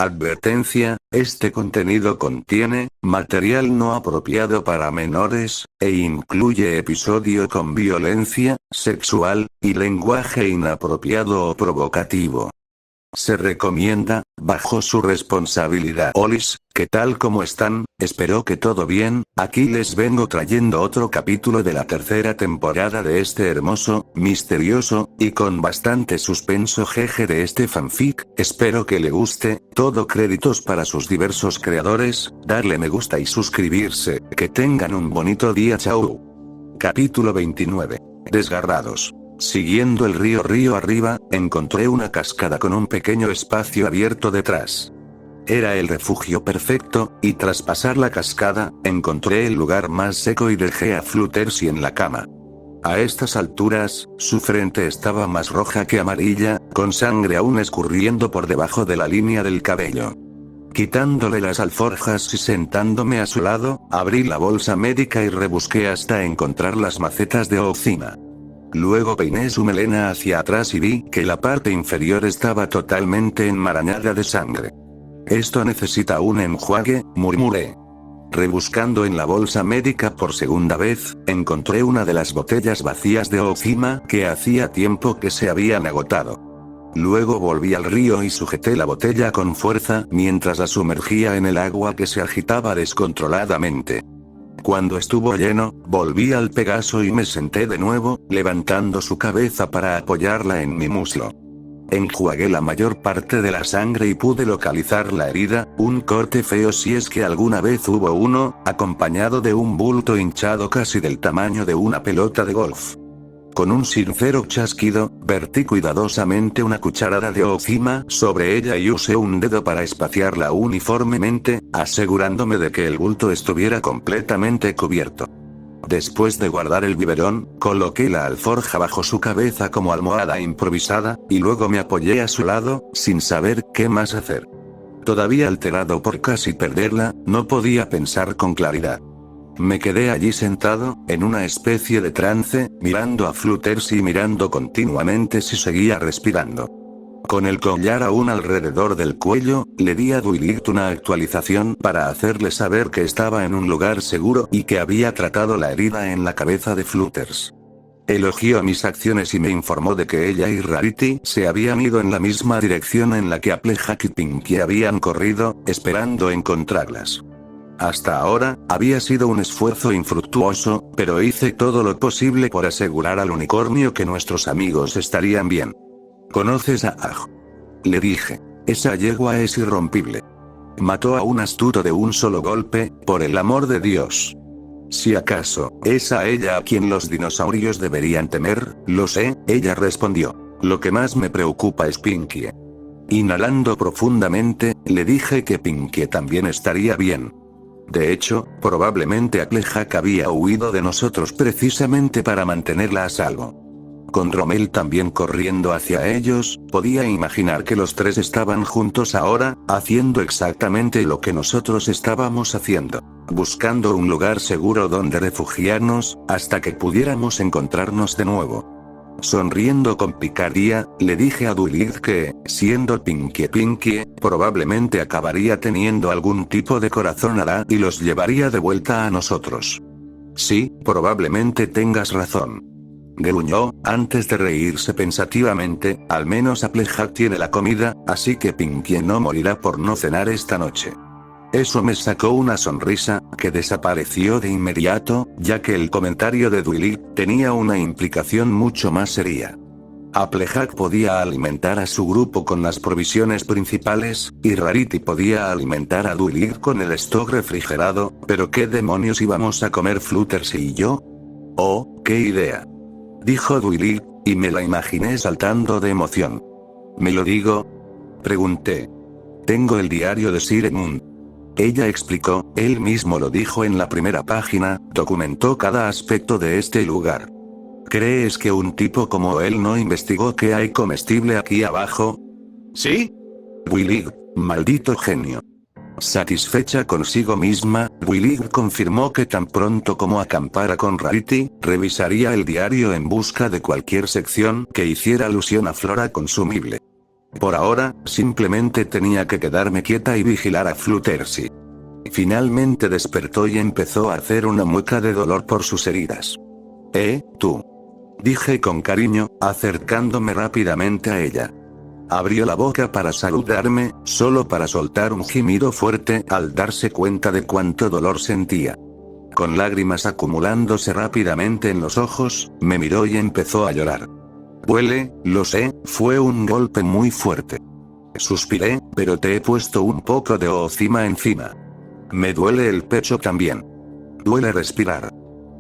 Advertencia, este contenido contiene material no apropiado para menores, e incluye episodio con violencia sexual y lenguaje inapropiado o provocativo. Se recomienda, bajo su responsabilidad. Olis, ¿qué tal? ¿Cómo están? Espero que todo bien. Aquí les vengo trayendo otro capítulo de la tercera temporada de este hermoso, misterioso, y con bastante suspenso jeje de este fanfic. Espero que le guste. Todo créditos para sus diversos creadores. Darle me gusta y suscribirse. Que tengan un bonito día. Chau. Capítulo 29. Desgarrados. Siguiendo el río arriba, encontré una cascada con un pequeño espacio abierto detrás. Era el refugio perfecto, y tras pasar la cascada, encontré el lugar más seco y dejé a Fluttershy en la cama. A estas alturas, su frente estaba más roja que amarilla, con sangre aún escurriendo por debajo de la línea del cabello. Quitándole las alforjas y sentándome a su lado, abrí la bolsa médica y rebusqué hasta encontrar las macetas de Ozima. Luego peiné su melena hacia atrás y vi que la parte inferior estaba totalmente enmarañada de sangre. Esto necesita un enjuague, murmuré. Rebuscando en la bolsa médica por segunda vez, encontré una de las botellas vacías de Ozima que hacía tiempo que se habían agotado. Luego volví al río y sujeté la botella con fuerza mientras la sumergía en el agua que se agitaba descontroladamente. Cuando estuvo lleno, volví al Pegaso y me senté de nuevo, levantando su cabeza para apoyarla en mi muslo. Enjuagué la mayor parte de la sangre y pude localizar la herida, un corte feo si es que alguna vez hubo uno, acompañado de un bulto hinchado casi del tamaño de una pelota de golf. Con un sincero chasquido, vertí cuidadosamente una cucharada de Ozima sobre ella y usé un dedo para espaciarla uniformemente, asegurándome de que el bulto estuviera completamente cubierto. Después de guardar el biberón, coloqué la alforja bajo su cabeza como almohada improvisada, y luego me apoyé a su lado, sin saber qué más hacer. Todavía alterado por casi perderla, no podía pensar con claridad. Me quedé allí sentado, en una especie de trance, mirando a Fluttershy y mirando continuamente si seguía respirando. Con el collar aún alrededor del cuello, le di a Duilit una actualización para hacerle saber que estaba en un lugar seguro y que había tratado la herida en la cabeza de Fluttershy. Elogió mis acciones y me informó de que ella y Rarity se habían ido en la misma dirección en la que Applejack y Pinkie habían corrido, esperando encontrarlas. Hasta ahora, había sido un esfuerzo infructuoso, pero hice todo lo posible por asegurar al unicornio que nuestros amigos estarían bien. ¿Conoces a Aj? Le dije. Esa yegua es irrompible. Mató a un astuto de un solo golpe, por el amor de Dios. Si acaso, es a ella a quien los dinosaurios deberían temer, lo sé, ella respondió. Lo que más me preocupa es Pinkie. Inhalando profundamente, le dije que Pinkie también estaría bien. De hecho, probablemente Applejack había huido de nosotros precisamente para mantenerla a salvo. Con Rommel también corriendo hacia ellos, podía imaginar que los tres estaban juntos ahora, haciendo exactamente lo que nosotros estábamos haciendo. Buscando un lugar seguro donde refugiarnos, hasta que pudiéramos encontrarnos de nuevo. Sonriendo con picardía, le dije a Duilit que, siendo Pinkie, probablemente acabaría teniendo algún tipo de corazón hada y los llevaría de vuelta a nosotros. Sí, probablemente tengas razón. Gruñó, antes de reírse pensativamente, al menos Applejack tiene la comida, así que Pinkie no morirá por no cenar esta noche. Eso me sacó una sonrisa, que desapareció de inmediato, ya que el comentario de Duilit tenía una implicación mucho más seria. Applejack podía alimentar a su grupo con las provisiones principales, y Rarity podía alimentar a Duilit con el stock refrigerado, pero ¿qué demonios íbamos a comer Fluttershy y yo? Oh, qué idea. Dijo Duilit, y me la imaginé saltando de emoción. ¿Me lo digo? Pregunté. Tengo el diario de Sir Edmund. Ella explicó, él mismo lo dijo en la primera página, documentó cada aspecto de este lugar. ¿Crees que un tipo como él no investigó qué hay comestible aquí abajo? ¿Sí? Willig, maldito genio. Satisfecha consigo misma, Willig confirmó que tan pronto como acampara con Rarity, revisaría el diario en busca de cualquier sección que hiciera alusión a flora consumible. Por ahora, simplemente tenía que quedarme quieta y vigilar a Fluttershy. Finalmente despertó y empezó a hacer una mueca de dolor por sus heridas. Tú. Dije con cariño, acercándome rápidamente a ella. Abrió la boca para saludarme, solo para soltar un gemido fuerte al darse cuenta de cuánto dolor sentía. Con lágrimas acumulándose rápidamente en los ojos, me miró y empezó a llorar. Duele, lo sé, fue un golpe muy fuerte. Suspiré, pero te he puesto un poco de ozima encima. Me duele el pecho también. Duele respirar.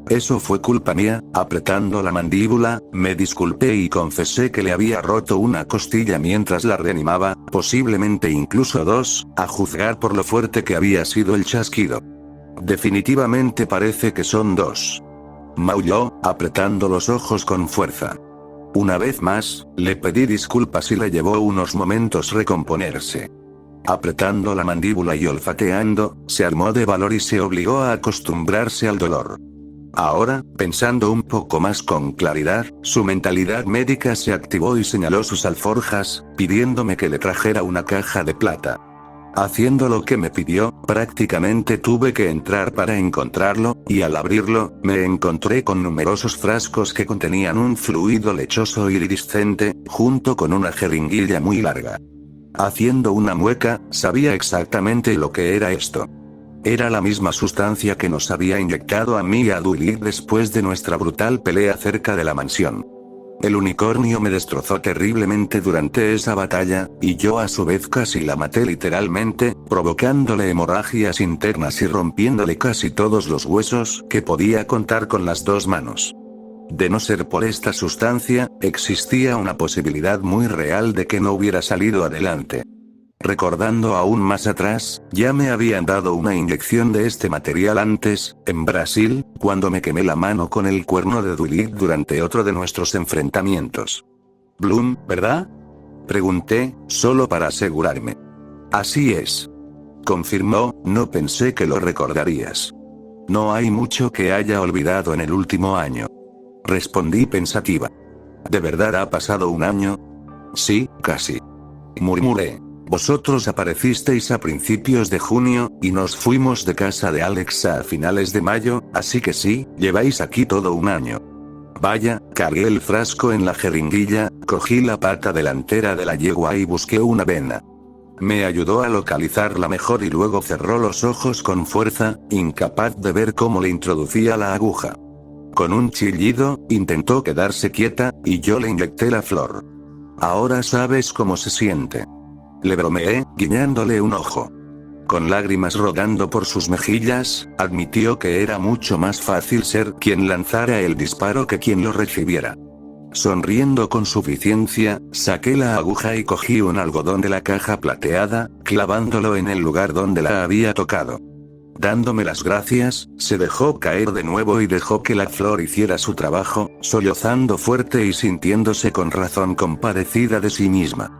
Eso fue culpa mía. Apretando la mandíbula, me disculpé y confesé que le había roto una costilla mientras la reanimaba, posiblemente incluso dos, a juzgar por lo fuerte que había sido el chasquido. Definitivamente parece que son dos. Maulló, apretando los ojos con fuerza. Una vez más, le pedí disculpas y le llevó unos momentos recomponerse. Apretando la mandíbula y olfateando, se armó de valor y se obligó a acostumbrarse al dolor. Ahora, pensando un poco más con claridad, su mentalidad médica se activó y señaló sus alforjas, pidiéndome que le trajera una caja de plata. Haciendo lo que me pidió, prácticamente tuve que entrar para encontrarlo, y al abrirlo, me encontré con numerosos frascos que contenían un fluido lechoso iridiscente, junto con una jeringuilla muy larga. Haciendo una mueca, sabía exactamente lo que era esto. Era la misma sustancia que nos había inyectado a mí y a Duilid después de nuestra brutal pelea cerca de la mansión. El unicornio me destrozó terriblemente durante esa batalla, y yo a su vez casi la maté literalmente, provocándole hemorragias internas y rompiéndole casi todos los huesos que podía contar con las dos manos. De no ser por esta sustancia, existía una posibilidad muy real de que no hubiera salido adelante. Recordando aún más atrás, ya me habían dado una inyección de este material antes, en Brasil, cuando me quemé la mano con el cuerno de Duilid durante otro de nuestros enfrentamientos. Bloom, ¿verdad? Pregunté, solo para asegurarme. Así es. Confirmó, no pensé que lo recordarías. No hay mucho que haya olvidado en el último año. Respondí pensativa. ¿De verdad ha pasado un año? Sí, casi. Murmuré. Vosotros aparecisteis a principios de junio, y nos fuimos de casa de Alexa a finales de mayo, así que sí, lleváis aquí todo un año. Vaya, cargué el frasco en la jeringuilla, cogí la pata delantera de la yegua y busqué una vena. Me ayudó a localizarla mejor y luego cerró los ojos con fuerza, incapaz de ver cómo le introducía la aguja. Con un chillido, intentó quedarse quieta, y yo le inyecté la flor. Ahora sabes cómo se siente. Le bromeé, guiñándole un ojo. Con lágrimas rodando por sus mejillas, admitió que era mucho más fácil ser quien lanzara el disparo que quien lo recibiera. Sonriendo con suficiencia, saqué la aguja y cogí un algodón de la caja plateada, clavándolo en el lugar donde la había tocado. Dándome las gracias, se dejó caer de nuevo y dejó que la flor hiciera su trabajo, sollozando fuerte y sintiéndose con razón compadecida de sí misma.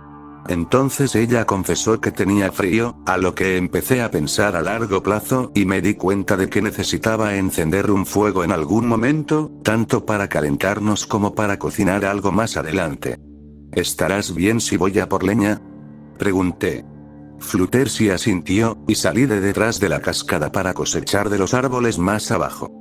Entonces ella confesó que tenía frío, a lo que empecé a pensar a largo plazo, y me di cuenta de que necesitaba encender un fuego en algún momento, tanto para calentarnos como para cocinar algo más adelante. ¿Estarás bien si voy a por leña? Pregunté. Fluttershy asintió, y salí de detrás de la cascada para cosechar de los árboles más abajo.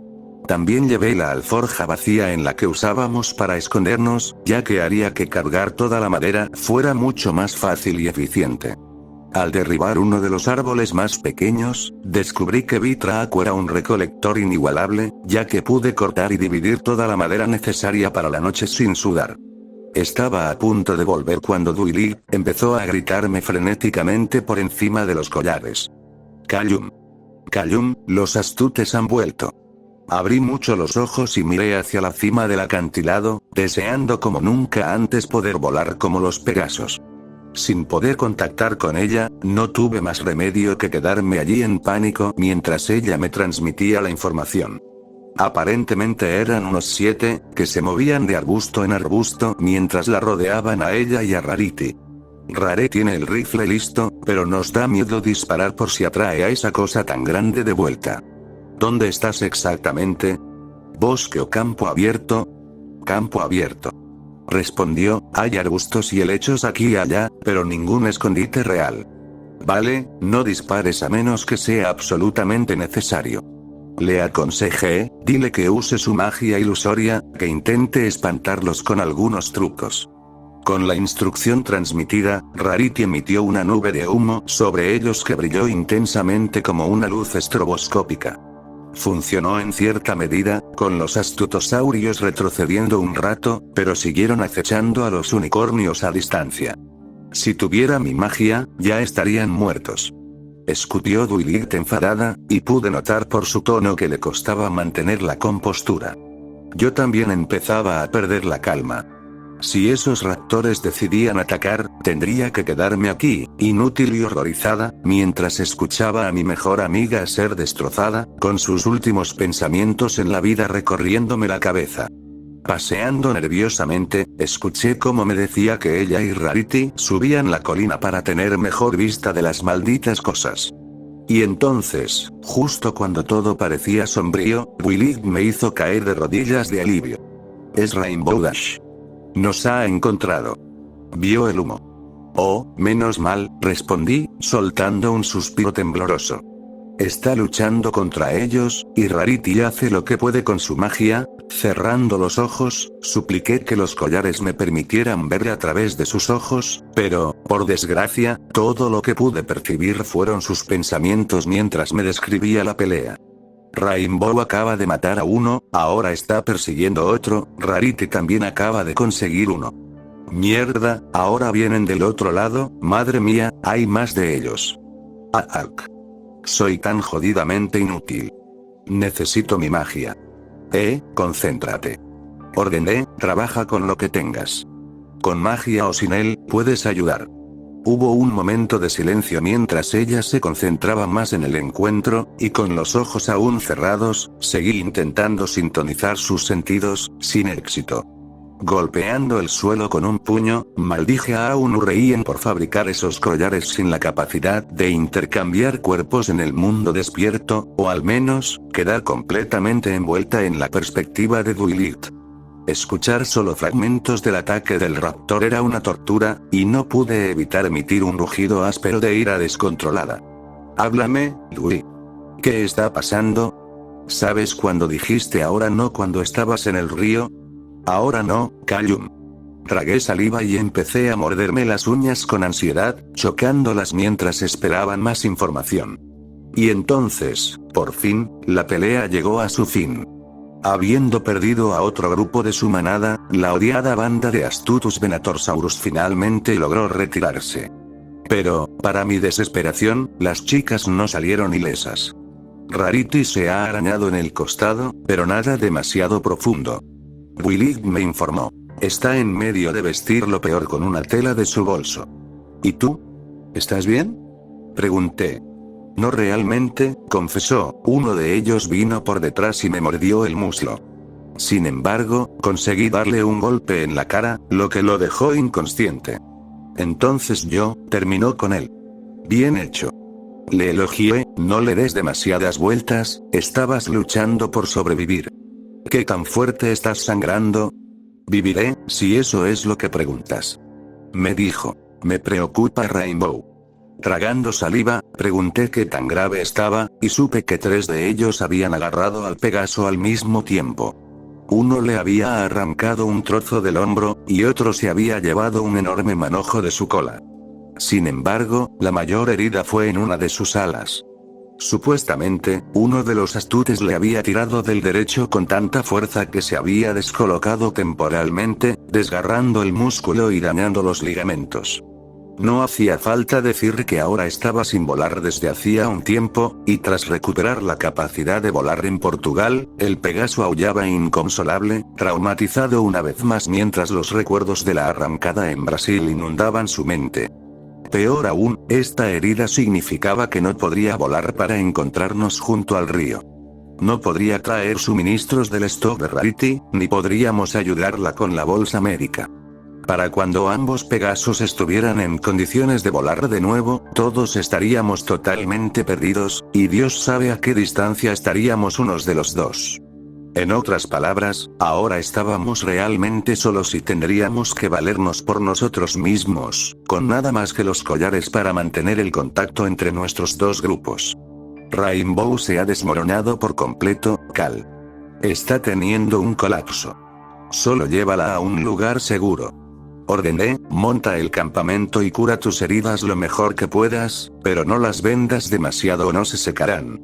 También llevé la alforja vacía en la que usábamos para escondernos, ya que haría que cargar toda la madera fuera mucho más fácil y eficiente. Al derribar uno de los árboles más pequeños, descubrí que Vitraco era un recolector inigualable, ya que pude cortar y dividir toda la madera necesaria para la noche sin sudar. Estaba a punto de volver cuando Duilid empezó a gritarme frenéticamente por encima de los collares. Callum. Callum, los astutes han vuelto. Abrí mucho los ojos y miré hacia la cima del acantilado, deseando como nunca antes poder volar como los Pegasos. Sin poder contactar con ella, no tuve más remedio que quedarme allí en pánico mientras ella me transmitía la información. Aparentemente eran unos 7, que se movían de arbusto en arbusto mientras la rodeaban a ella y a Rarity. Rare tiene el rifle listo, pero nos da miedo disparar por si atrae a esa cosa tan grande de vuelta. ¿Dónde estás exactamente? ¿Bosque o campo abierto? Campo abierto. Respondió, Hay arbustos y helechos aquí y allá, pero ningún escondite real. Vale, no dispares a menos que sea absolutamente necesario. Le aconsejé, dile que use su magia ilusoria, que intente espantarlos con algunos trucos. Con la instrucción transmitida, Rarity emitió una nube de humo sobre ellos que brilló intensamente como una luz estroboscópica. Funcionó en cierta medida, con los astutosaurios retrocediendo un rato, pero siguieron acechando a los unicornios a distancia. Si tuviera mi magia, ya estarían muertos. Escupió Dwight enfadada, y pude notar por su tono que le costaba mantener la compostura. Yo también empezaba a perder la calma. Si esos raptores decidían atacar, tendría que quedarme aquí, inútil y horrorizada, mientras escuchaba a mi mejor amiga ser destrozada, con sus últimos pensamientos en la vida recorriéndome la cabeza. Paseando nerviosamente, escuché cómo me decía que ella y Rarity subían la colina para tener mejor vista de las malditas cosas. Y entonces, justo cuando todo parecía sombrío, Willy me hizo caer de rodillas de alivio. Es Rainbow Dash. Nos ha encontrado. Vio el humo. Oh, menos mal, respondí, soltando un suspiro tembloroso. Está luchando contra ellos, y Rarity hace lo que puede con su magia. Cerrando los ojos, supliqué que los collares me permitieran ver a través de sus ojos, pero, por desgracia, todo lo que pude percibir fueron sus pensamientos mientras me describía la pelea. Rainbow acaba de matar a uno, ahora está persiguiendo otro, Rarity también acaba de conseguir uno. Mierda, ahora vienen del otro lado, madre mía, hay más de ellos. Soy tan jodidamente inútil. Necesito mi magia. Concéntrate. Ordené, trabaja con lo que tengas. Con magia o sin él, puedes ayudar. Hubo un momento de silencio mientras ella se concentraba más en el encuentro, y con los ojos aún cerrados, seguí intentando sintonizar sus sentidos, sin éxito. Golpeando el suelo con un puño, maldije a Aunurreien por fabricar esos collares sin la capacidad de intercambiar cuerpos en el mundo despierto, o al menos, quedar completamente envuelta en la perspectiva de Dwight. Escuchar solo fragmentos del ataque del raptor era una tortura, y no pude evitar emitir un rugido áspero de ira descontrolada. Háblame, Dwight. ¿Qué está pasando? ¿Sabes cuando dijiste ahora no cuando estabas en el río? Ahora no, Callum. Tragué saliva y empecé a morderme las uñas con ansiedad, chocándolas mientras esperaban más información. Y entonces, por fin, la pelea llegó a su fin. Habiendo perdido a otro grupo de su manada, la odiada banda de Astutus Venatorsaurus finalmente logró retirarse. Pero, para mi desesperación, las chicas no salieron ilesas. Rarity se ha arañado en el costado, pero nada demasiado profundo. Willy me informó. Está en medio de vestir lo peor con una tela de su bolso. ¿Y tú? ¿Estás bien? Pregunté. No realmente, confesó, uno de ellos vino por detrás y me mordió el muslo. Sin embargo, conseguí darle un golpe en la cara, lo que lo dejó inconsciente. Entonces terminó con él. Bien hecho. Le elogié, no le des demasiadas vueltas, estabas luchando por sobrevivir. ¿Qué tan fuerte estás sangrando? Viviré, si eso es lo que preguntas. Me dijo. Me preocupa Rainbow. Tragando saliva, pregunté qué tan grave estaba, y supe que 3 de ellos habían agarrado al Pegaso al mismo tiempo. Uno le había arrancado un trozo del hombro, y otro se había llevado un enorme manojo de su cola. Sin embargo, la mayor herida fue en una de sus alas. Supuestamente, uno de los astutes le había tirado del derecho con tanta fuerza que se había descolocado temporalmente, desgarrando el músculo y dañando los ligamentos. No hacía falta decir que ahora estaba sin volar desde hacía un tiempo, y tras recuperar la capacidad de volar en Portugal, el Pegaso aullaba inconsolable, traumatizado una vez más mientras los recuerdos de la arrancada en Brasil inundaban su mente. Peor aún, esta herida significaba que no podría volar para encontrarnos junto al río. No podría traer suministros del stock de Rarity, ni podríamos ayudarla con la bolsa médica. Para cuando ambos Pegasos estuvieran en condiciones de volar de nuevo, todos estaríamos totalmente perdidos, y Dios sabe a qué distancia estaríamos unos de los dos. En otras palabras, ahora estábamos realmente solos y tendríamos que valernos por nosotros mismos, con nada más que los collares para mantener el contacto entre nuestros dos grupos. Rainbow se ha desmoronado por completo, Cal. Está teniendo un colapso. Solo llévala a un lugar seguro. Ordené, monta el campamento y cura tus heridas lo mejor que puedas, pero no las vendas demasiado o no se secarán.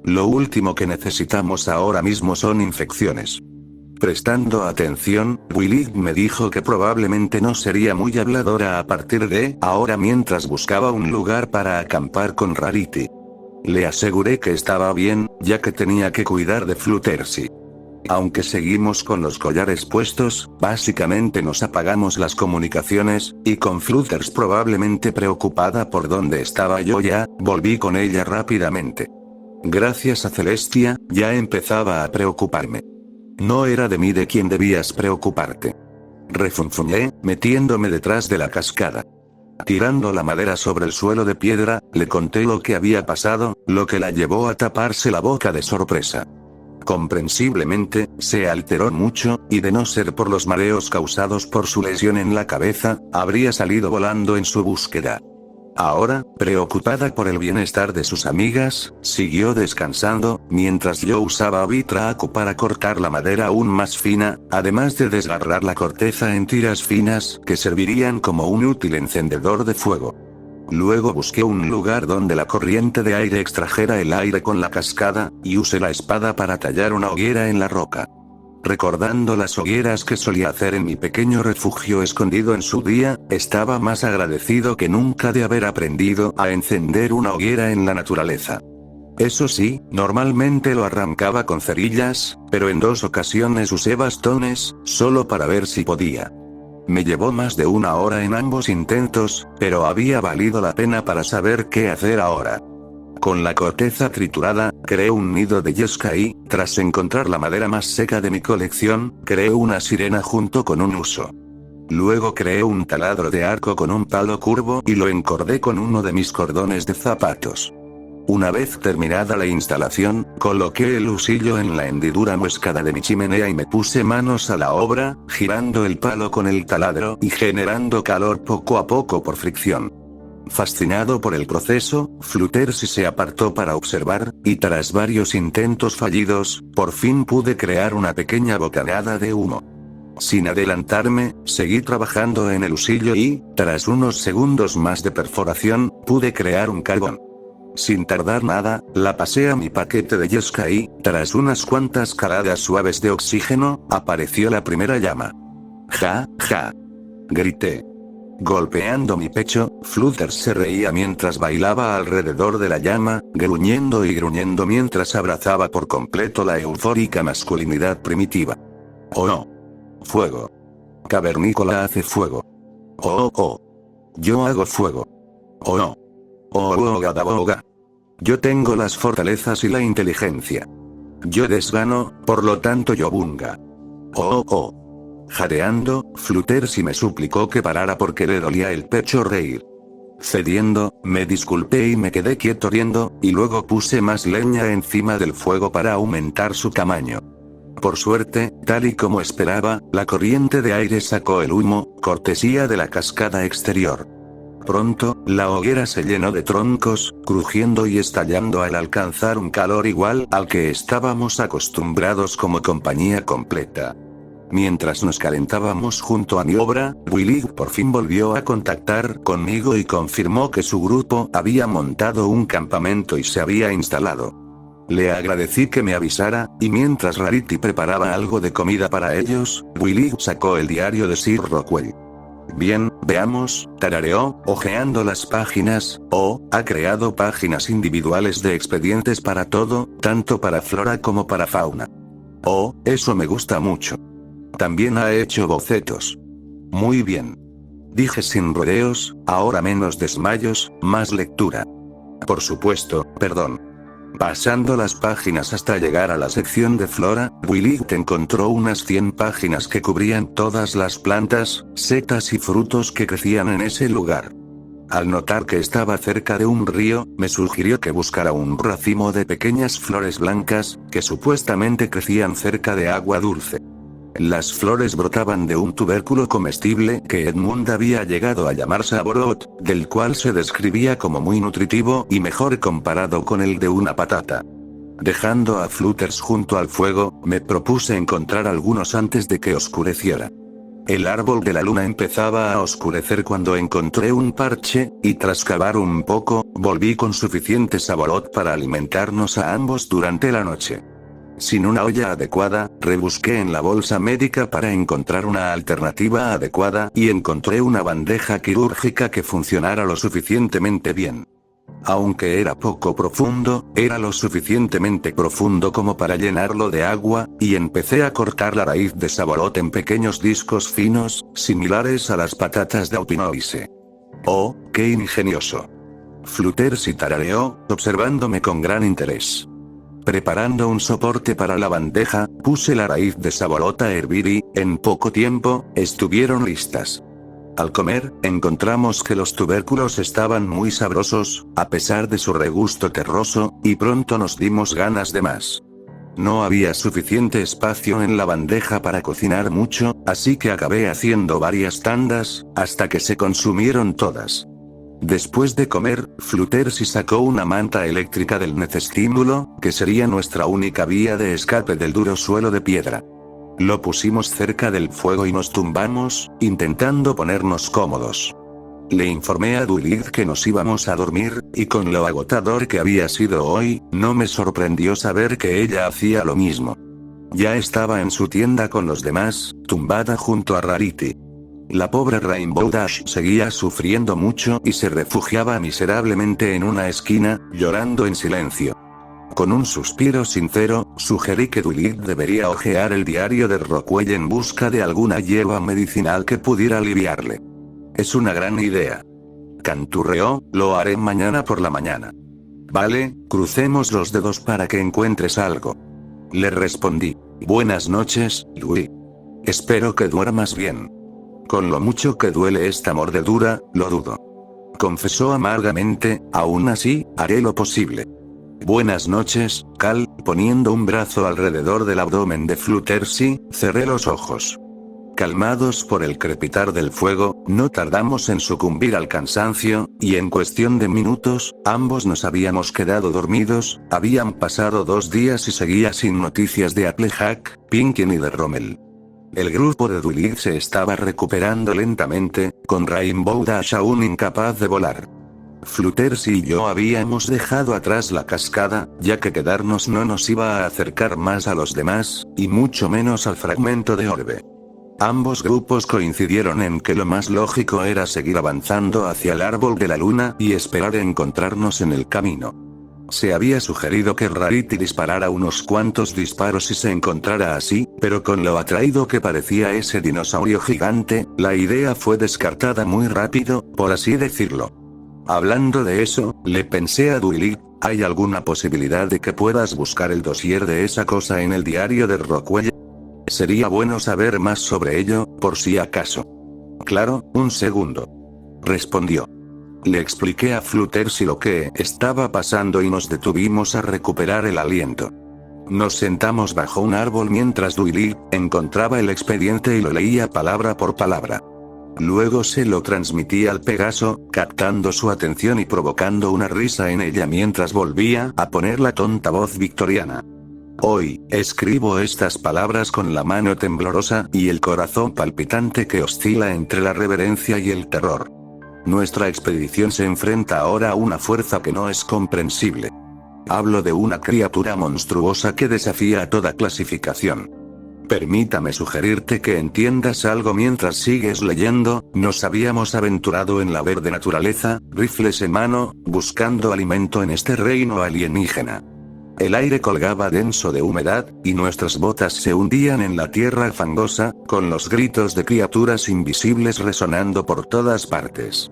Lo último que necesitamos ahora mismo son infecciones. Prestando atención, Willy me dijo que probablemente no sería muy habladora a partir de ahora mientras buscaba un lugar para acampar con Rarity. Le aseguré que estaba bien, ya que tenía que cuidar de Fluttershy. Aunque seguimos con los collares puestos, básicamente nos apagamos las comunicaciones, y con Flutters probablemente preocupada por dónde estaba yo ya, volví con ella rápidamente. Gracias a Celestia, ya empezaba a preocuparme. No era de mí de quien debías preocuparte. Refunfuñé, metiéndome detrás de la cascada. Tirando la madera sobre el suelo de piedra, le conté lo que había pasado, lo que la llevó a taparse la boca de sorpresa. Comprensiblemente, se alteró mucho, y de no ser por los mareos causados por su lesión en la cabeza, habría salido volando en su búsqueda. Ahora, preocupada por el bienestar de sus amigas, siguió descansando, mientras yo usaba Vitraco para cortar la madera aún más fina, además de desgarrar la corteza en tiras finas que servirían como un útil encendedor de fuego. Luego busqué un lugar donde la corriente de aire extrajera el aire con la cascada, y usé la espada para tallar una hoguera en la roca. Recordando las hogueras que solía hacer en mi pequeño refugio escondido en su día, estaba más agradecido que nunca de haber aprendido a encender una hoguera en la naturaleza. Eso sí, normalmente lo arrancaba con cerillas, pero en 2 ocasiones usé bastones, solo para ver si podía. Me llevó más de 1 hora en ambos intentos, pero había valido la pena para saber qué hacer ahora. Con la corteza triturada, creé un nido de yesca y, tras encontrar la madera más seca de mi colección, creé una sirena junto con un huso. Luego creé un taladro de arco con un palo curvo y lo encordé con uno de mis cordones de zapatos. Una vez terminada la instalación, coloqué el husillo en la hendidura muescada de mi chimenea y me puse manos a la obra, girando el palo con el taladro y generando calor poco a poco por fricción. Fascinado por el proceso, Fluttershy se apartó para observar, y tras varios intentos fallidos, por fin pude crear una pequeña bocanada de humo. Sin adelantarme, seguí trabajando en el husillo y, tras unos segundos más de perforación, pude crear un carbón. Sin tardar nada, la pasé a mi paquete de yesca y, tras unas cuantas caladas suaves de oxígeno, apareció la primera llama. ¡Ja, ja! Grité. Golpeando mi pecho, Flutters se reía mientras bailaba alrededor de la llama, gruñendo y gruñendo mientras abrazaba por completo la eufórica masculinidad primitiva. ¡Oh no! Fuego. Cavernícola hace fuego. ¡Oh, oh! Yo hago fuego. ¡Oh no! ¡Oh, oh, gadaboga! Yo tengo las fortalezas y la inteligencia. Yo desgano, por lo tanto yo bunga. ¡Oh, oh! Jadeando, Fluttershy me suplicó que parara porque le dolía el pecho reír. Cediendo, me disculpé y me quedé quieto riendo, y luego puse más leña encima del fuego para aumentar su tamaño. Por suerte, tal y como esperaba, la corriente de aire sacó el humo, cortesía de la cascada exterior. Pronto, la hoguera se llenó de troncos, crujiendo y estallando al alcanzar un calor igual al que estábamos acostumbrados como compañía completa. Mientras nos calentábamos junto a mi obra, Willy por fin volvió a contactar conmigo y confirmó que su grupo había montado un campamento y se había instalado. Le agradecí que me avisara, y mientras Rarity preparaba algo de comida para ellos, Willy sacó el diario de Sir Rockwell. Bien, veamos, tarareó, hojeando las páginas. Ha creado páginas individuales de expedientes para todo, tanto para flora como para fauna. Eso me gusta mucho. También ha hecho bocetos. Muy bien. Dije sin rodeos, ahora menos desmayos, más lectura. Por supuesto, perdón. Pasando las páginas hasta llegar a la sección de flora, Willy encontró unas 100 páginas que cubrían todas las plantas, setas y frutos que crecían en ese lugar. Al notar que estaba cerca de un río, me sugirió que buscara un racimo de pequeñas flores blancas, que supuestamente crecían cerca de agua dulce. Las flores brotaban de un tubérculo comestible que Edmund había llegado a llamar saborot, del cual se describía como muy nutritivo y mejor comparado con el de una patata. Dejando a Flutters junto al fuego, me propuse encontrar algunos antes de que oscureciera. El árbol de la luna empezaba a oscurecer cuando encontré un parche, y tras cavar un poco, volví con suficiente saborot para alimentarnos a ambos durante la noche. Sin una olla adecuada, rebusqué en la bolsa médica para encontrar una alternativa adecuada y encontré una bandeja quirúrgica que funcionara lo suficientemente bien. Aunque era poco profundo, era lo suficientemente profundo como para llenarlo de agua, y empecé a cortar la raíz de saborot en pequeños discos finos, similares a las patatas de Aupinoise. ¡Oh, qué ingenioso! Flutters tarareó, observándome con gran interés. Preparando un soporte para la bandeja, puse la raíz de saborot a hervir y, en poco tiempo, estuvieron listas. Al comer, encontramos que los tubérculos estaban muy sabrosos, a pesar de su regusto terroso, y pronto nos dimos ganas de más. No había suficiente espacio en la bandeja para cocinar mucho, así que acabé haciendo varias tandas, hasta que se consumieron todas. Después de comer, Flutters sacó una manta eléctrica del necestímulo, que sería nuestra única vía de escape del duro suelo de piedra. Lo pusimos cerca del fuego y nos tumbamos, intentando ponernos cómodos. Le informé a Duilid que nos íbamos a dormir, y con lo agotador que había sido hoy, no me sorprendió saber que ella hacía lo mismo. Ya estaba en su tienda con los demás, tumbada junto a Rarity. La pobre Rainbow Dash seguía sufriendo mucho y se refugiaba miserablemente en una esquina, llorando en silencio. Con un suspiro sincero, sugerí que Duilid debería hojear el diario de Rockwell en busca de alguna hierba medicinal que pudiera aliviarle. Es una gran idea. Canturreó, lo haré mañana por la mañana. Vale, crucemos los dedos para que encuentres algo. Le respondí. Buenas noches, Louis. Espero que duermas bien. Con lo mucho que duele esta mordedura, lo dudo. Confesó amargamente, aún así, haré lo posible. Buenas noches, Cal, poniendo un brazo alrededor del abdomen de Flutters y cerré los ojos. Calmados por el crepitar del fuego, no tardamos en sucumbir al cansancio, y en cuestión de minutos, ambos nos habíamos quedado dormidos. Habían pasado 2 días y seguía sin noticias de Applejack, Pinky ni de Rommel. El grupo de Duilid se estaba recuperando lentamente, con Rainbow Dash aún incapaz de volar. Flutters y yo habíamos dejado atrás la cascada, ya que quedarnos no nos iba a acercar más a los demás, y mucho menos al fragmento de orbe. Ambos grupos coincidieron en que lo más lógico era seguir avanzando hacia el árbol de la luna y esperar encontrarnos en el camino. Se había sugerido que Rarity disparara unos cuantos disparos si se encontrara así, pero con lo atraído que parecía ese dinosaurio gigante, la idea fue descartada muy rápido, por así decirlo. Hablando de eso, le pensé a Duilid, ¿hay alguna posibilidad de que puedas buscar el dossier de esa cosa en el diario de Rockwell? Sería bueno saber más sobre ello, por si acaso. Claro, un segundo. Respondió. Le expliqué a Flutters lo que estaba pasando y nos detuvimos a recuperar el aliento. Nos sentamos bajo un árbol mientras Duilid encontraba el expediente y lo leía palabra por palabra. Luego se lo transmití al Pegaso, captando su atención y provocando una risa en ella mientras volvía a poner la tonta voz victoriana. Hoy, escribo estas palabras con la mano temblorosa y el corazón palpitante que oscila entre la reverencia y el terror. Nuestra expedición se enfrenta ahora a una fuerza que no es comprensible. Hablo de una criatura monstruosa que desafía a toda clasificación. Permítame sugerirte que entiendas algo mientras sigues leyendo. Nos habíamos aventurado en la verde naturaleza, rifles en mano, buscando alimento en este reino alienígena. El aire colgaba denso de humedad, y nuestras botas se hundían en la tierra fangosa, con los gritos de criaturas invisibles resonando por todas partes.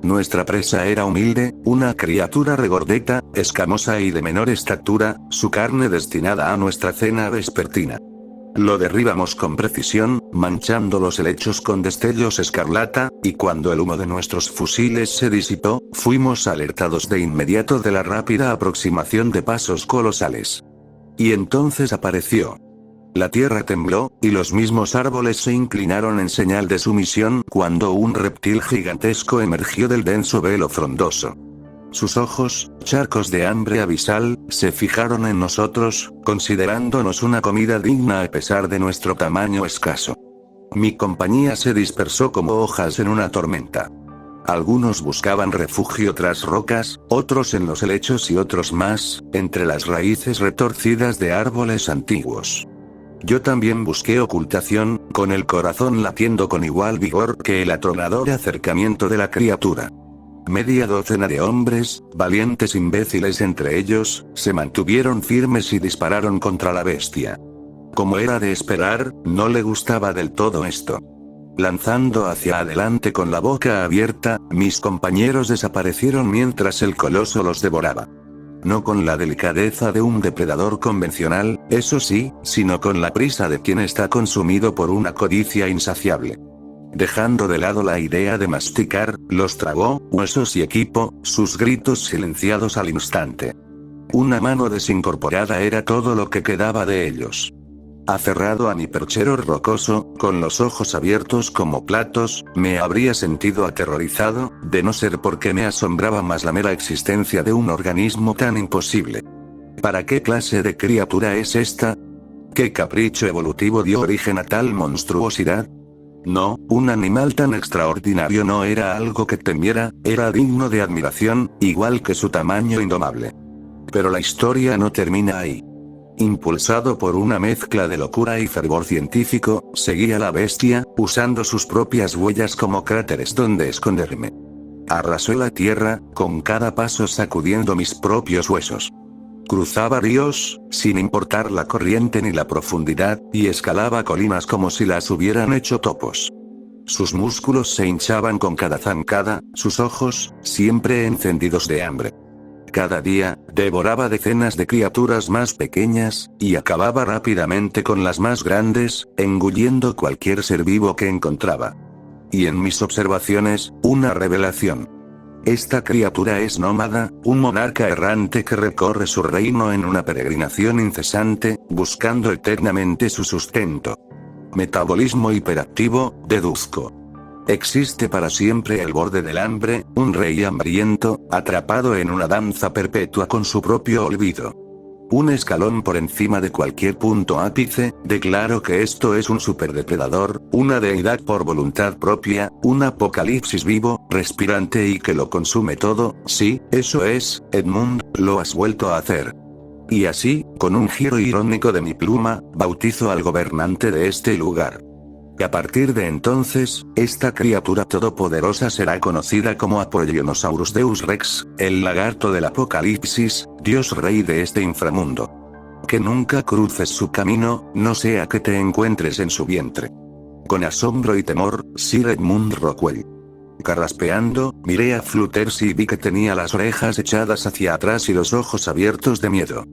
Nuestra presa era humilde, una criatura regordeta, escamosa y de menor estatura, su carne destinada a nuestra cena vespertina. Lo derribamos con precisión, manchando los helechos con destellos escarlata, y cuando el humo de nuestros fusiles se disipó, fuimos alertados de inmediato de la rápida aproximación de pasos colosales. Y entonces apareció. La tierra tembló, y los mismos árboles se inclinaron en señal de sumisión cuando un reptil gigantesco emergió del denso velo frondoso. Sus ojos, charcos de hambre abisal, se fijaron en nosotros, considerándonos una comida digna a pesar de nuestro tamaño escaso. Mi compañía se dispersó como hojas en una tormenta. Algunos buscaban refugio tras rocas, otros en los helechos y otros más, entre las raíces retorcidas de árboles antiguos. Yo también busqué ocultación, con el corazón latiendo con igual vigor que el atronador acercamiento de la criatura. Media docena de hombres, valientes imbéciles entre ellos, se mantuvieron firmes y dispararon contra la bestia. Como era de esperar, no le gustaba del todo esto. Lanzando hacia adelante con la boca abierta, mis compañeros desaparecieron mientras el coloso los devoraba. No con la delicadeza de un depredador convencional, eso sí, sino con la prisa de quien está consumido por una codicia insaciable. Dejando de lado la idea de masticar, los tragó, huesos y equipo, sus gritos silenciados al instante. Una mano desincorporada era todo lo que quedaba de ellos. Aferrado a mi perchero rocoso, con los ojos abiertos como platos, me habría sentido aterrorizado, de no ser porque me asombraba más la mera existencia de un organismo tan imposible. ¿Para qué clase de criatura es esta? ¿Qué capricho evolutivo dio origen a tal monstruosidad? No, un animal tan extraordinario no era algo que temiera, era digno de admiración, igual que su tamaño indomable. Pero la historia no termina ahí. Impulsado por una mezcla de locura y fervor científico, seguí a la bestia, usando sus propias huellas como cráteres donde esconderme. Arrasó la tierra, con cada paso sacudiendo mis propios huesos. Cruzaba ríos, sin importar la corriente ni la profundidad, y escalaba colinas como si las hubieran hecho topos. Sus músculos se hinchaban con cada zancada, sus ojos, siempre encendidos de hambre. Cada día, devoraba decenas de criaturas más pequeñas, y acababa rápidamente con las más grandes, engulliendo cualquier ser vivo que encontraba. Y en mis observaciones, una revelación. Esta criatura es nómada, un monarca errante que recorre su reino en una peregrinación incesante, buscando eternamente su sustento. Metabolismo hiperactivo, deduzco. Existe para siempre el borde del hambre, un rey hambriento, atrapado en una danza perpetua con su propio olvido. Un escalón por encima de cualquier punto ápice, declaro que esto es un superdepredador, una deidad por voluntad propia, un apocalipsis vivo, respirante y que lo consume todo. Sí, eso es, Edmund, lo has vuelto a hacer. Y así, con un giro irónico de mi pluma, bautizo al gobernante de este lugar. Y a partir de entonces, esta criatura todopoderosa será conocida como Apollionosaurus Deus Rex, el lagarto del apocalipsis, dios rey de este inframundo. Que nunca cruces su camino, no sea que te encuentres en su vientre. Con asombro y temor, Sir Edmund Rockwell. Carraspeando, miré a Flutters y vi que tenía las orejas echadas hacia atrás y los ojos abiertos de miedo.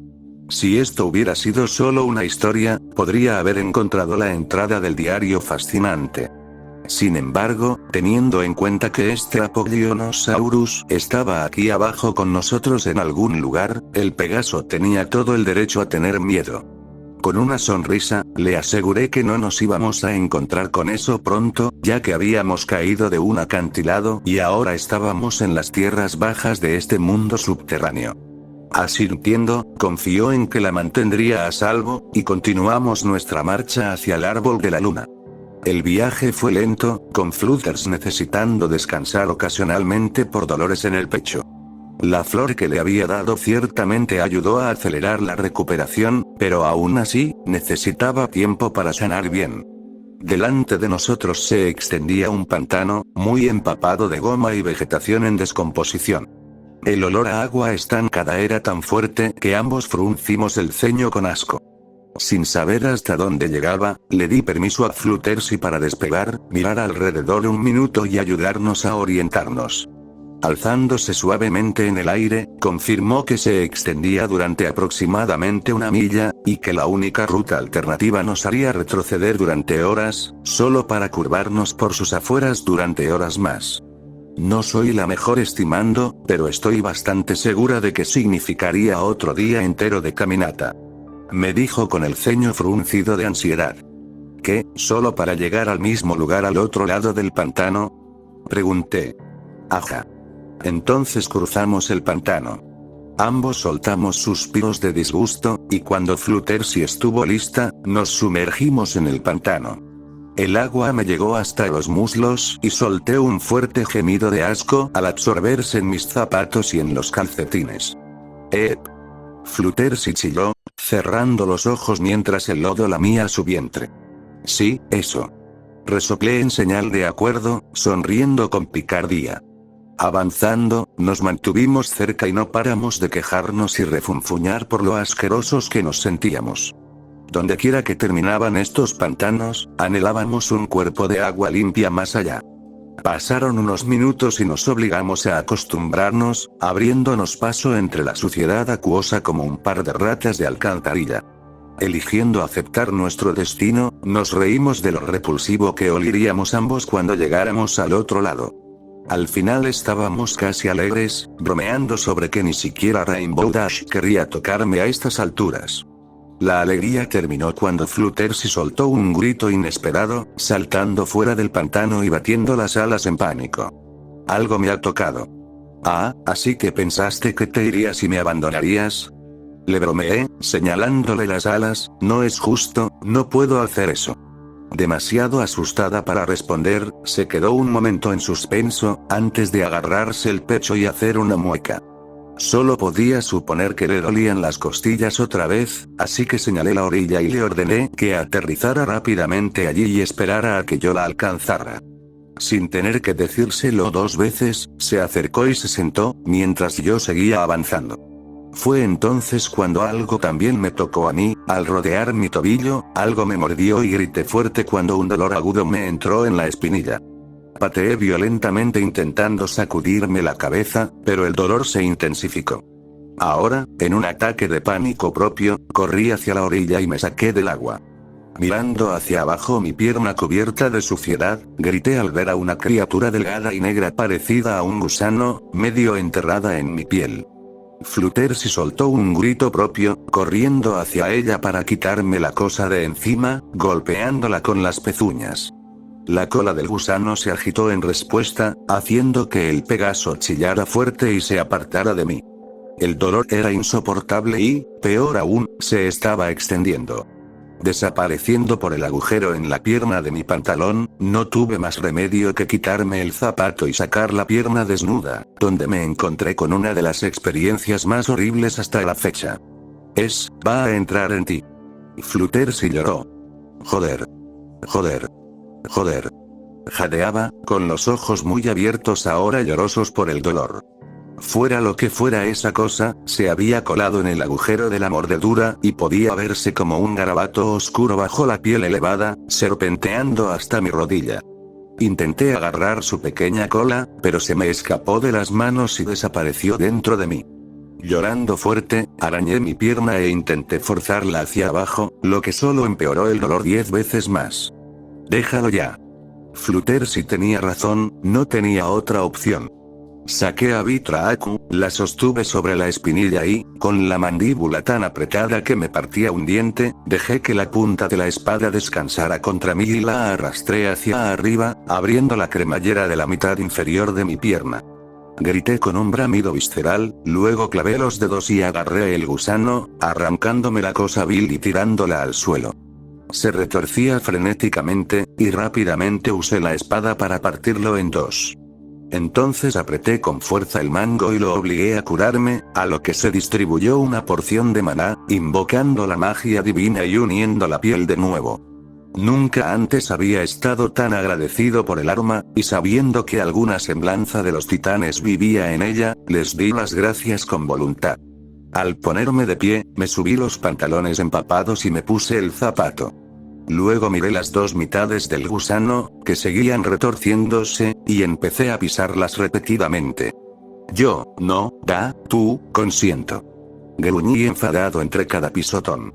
Si esto hubiera sido solo una historia, podría haber encontrado la entrada del diario fascinante. Sin embargo, teniendo en cuenta que este Apollionosaurus estaba aquí abajo con nosotros en algún lugar, el Pegaso tenía todo el derecho a tener miedo. Con una sonrisa, le aseguré que no nos íbamos a encontrar con eso pronto, ya que habíamos caído de un acantilado y ahora estábamos en las tierras bajas de este mundo subterráneo. Asintiendo, confió en que la mantendría a salvo, y continuamos nuestra marcha hacia el árbol de la luna. El viaje fue lento, con Flutters necesitando descansar ocasionalmente por dolores en el pecho. La flor que le había dado ciertamente ayudó a acelerar la recuperación, pero aún así, necesitaba tiempo para sanar bien. Delante de nosotros se extendía un pantano, muy empapado de goma y vegetación en descomposición. El olor a agua estancada era tan fuerte que ambos fruncimos el ceño con asco. Sin saber hasta dónde llegaba, le di permiso a Flutters y para despegar, mirar alrededor un minuto y ayudarnos a orientarnos. Alzándose suavemente en el aire, confirmó que se extendía durante aproximadamente 1 milla, y que la única ruta alternativa nos haría retroceder durante horas, solo para curvarnos por sus afueras durante horas más. No soy la mejor estimando, pero estoy bastante segura de que significaría otro día entero de caminata. Me dijo con el ceño fruncido de ansiedad. ¿Qué, solo para llegar al mismo lugar al otro lado del pantano? Pregunté. Ajá. Entonces cruzamos el pantano. Ambos soltamos suspiros de disgusto, y cuando Fluttershy estuvo lista, nos sumergimos en el pantano. El agua me llegó hasta los muslos y solté un fuerte gemido de asco al absorberse en mis zapatos y en los calcetines. Fluttershy chilló, cerrando los ojos mientras el lodo lamía su vientre. Sí, eso. Resoplé en señal de acuerdo, sonriendo con picardía. Avanzando, nos mantuvimos cerca y no paramos de quejarnos y refunfuñar por lo asquerosos que nos sentíamos. Dondequiera que terminaban estos pantanos, anhelábamos un cuerpo de agua limpia más allá. Pasaron unos minutos y nos obligamos a acostumbrarnos, abriéndonos paso entre la suciedad acuosa como un par de ratas de alcantarilla. Eligiendo aceptar nuestro destino, nos reímos de lo repulsivo que oliríamos ambos cuando llegáramos al otro lado. Al final estábamos casi alegres, bromeando sobre que ni siquiera Rainbow Dash querría tocarme a estas alturas. La alegría terminó cuando Fluttershy soltó un grito inesperado, saltando fuera del pantano y batiendo las alas en pánico. Algo me ha tocado. Ah, así que pensaste que te irías y me abandonarías. Le bromeé, señalándole las alas. No es justo, no puedo hacer eso. Demasiado asustada para responder, se quedó un momento en suspenso, antes de agarrarse el pecho y hacer una mueca. Solo podía suponer que le dolían las costillas otra vez, así que señalé la orilla y le ordené que aterrizara rápidamente allí y esperara a que yo la alcanzara. Sin tener que decírselo 2 veces, se acercó y se sentó, mientras yo seguía avanzando. Fue entonces cuando algo también me tocó a mí, al rodear mi tobillo, algo me mordió y grité fuerte cuando un dolor agudo me entró en la espinilla. Pateé violentamente intentando sacudirme la cabeza, pero el dolor se intensificó. Ahora, en un ataque de pánico propio, corrí hacia la orilla y me saqué del agua. Mirando hacia abajo mi pierna cubierta de suciedad, grité al ver a una criatura delgada y negra parecida a un gusano, medio enterrada en mi piel. Fluttershy soltó un grito propio, corriendo hacia ella para quitarme la cosa de encima, golpeándola con las pezuñas. La cola del gusano se agitó en respuesta, haciendo que el Pegaso chillara fuerte y se apartara de mí. El dolor era insoportable y, peor aún, se estaba extendiendo. Desapareciendo por el agujero en la pierna de mi pantalón, no tuve más remedio que quitarme el zapato y sacar la pierna desnuda, donde me encontré con una de las experiencias más horribles hasta la fecha. Va a entrar en ti. Fluttershy lloró. Joder. Joder. Joder. Jadeaba, con los ojos muy abiertos ahora llorosos por el dolor. Fuera lo que fuera esa cosa, se había colado en el agujero de la mordedura y podía verse como un garabato oscuro bajo la piel elevada, serpenteando hasta mi rodilla. Intenté agarrar su pequeña cola, pero se me escapó de las manos y desapareció dentro de mí. Llorando fuerte, arañé mi pierna e intenté forzarla hacia abajo, lo que solo empeoró el dolor 10 veces más. Déjalo ya. Fluttershy tenía razón, no tenía otra opción. Saqué a Vitra Aku, la sostuve sobre la espinilla y, con la mandíbula tan apretada que me partía un diente, dejé que la punta de la espada descansara contra mí y la arrastré hacia arriba, abriendo la cremallera de la mitad inferior de mi pierna. Grité con un bramido visceral, luego clavé los dedos y agarré el gusano, arrancándome la cosa vil y tirándola al suelo. Se retorcía frenéticamente, y rápidamente usé la espada para partirlo en 2. Entonces apreté con fuerza el mango y lo obligué a curarme, a lo que se distribuyó una porción de maná, invocando la magia divina y uniendo la piel de nuevo. Nunca antes había estado tan agradecido por el arma, y sabiendo que alguna semblanza de los titanes vivía en ella, les di las gracias con voluntad. Al ponerme de pie, me subí los pantalones empapados y me puse el zapato. Luego miré las 2 mitades del gusano, que seguían retorciéndose, y empecé a pisarlas repetidamente. Yo, no, tú, consiento. Gruñí enfadado entre cada pisotón.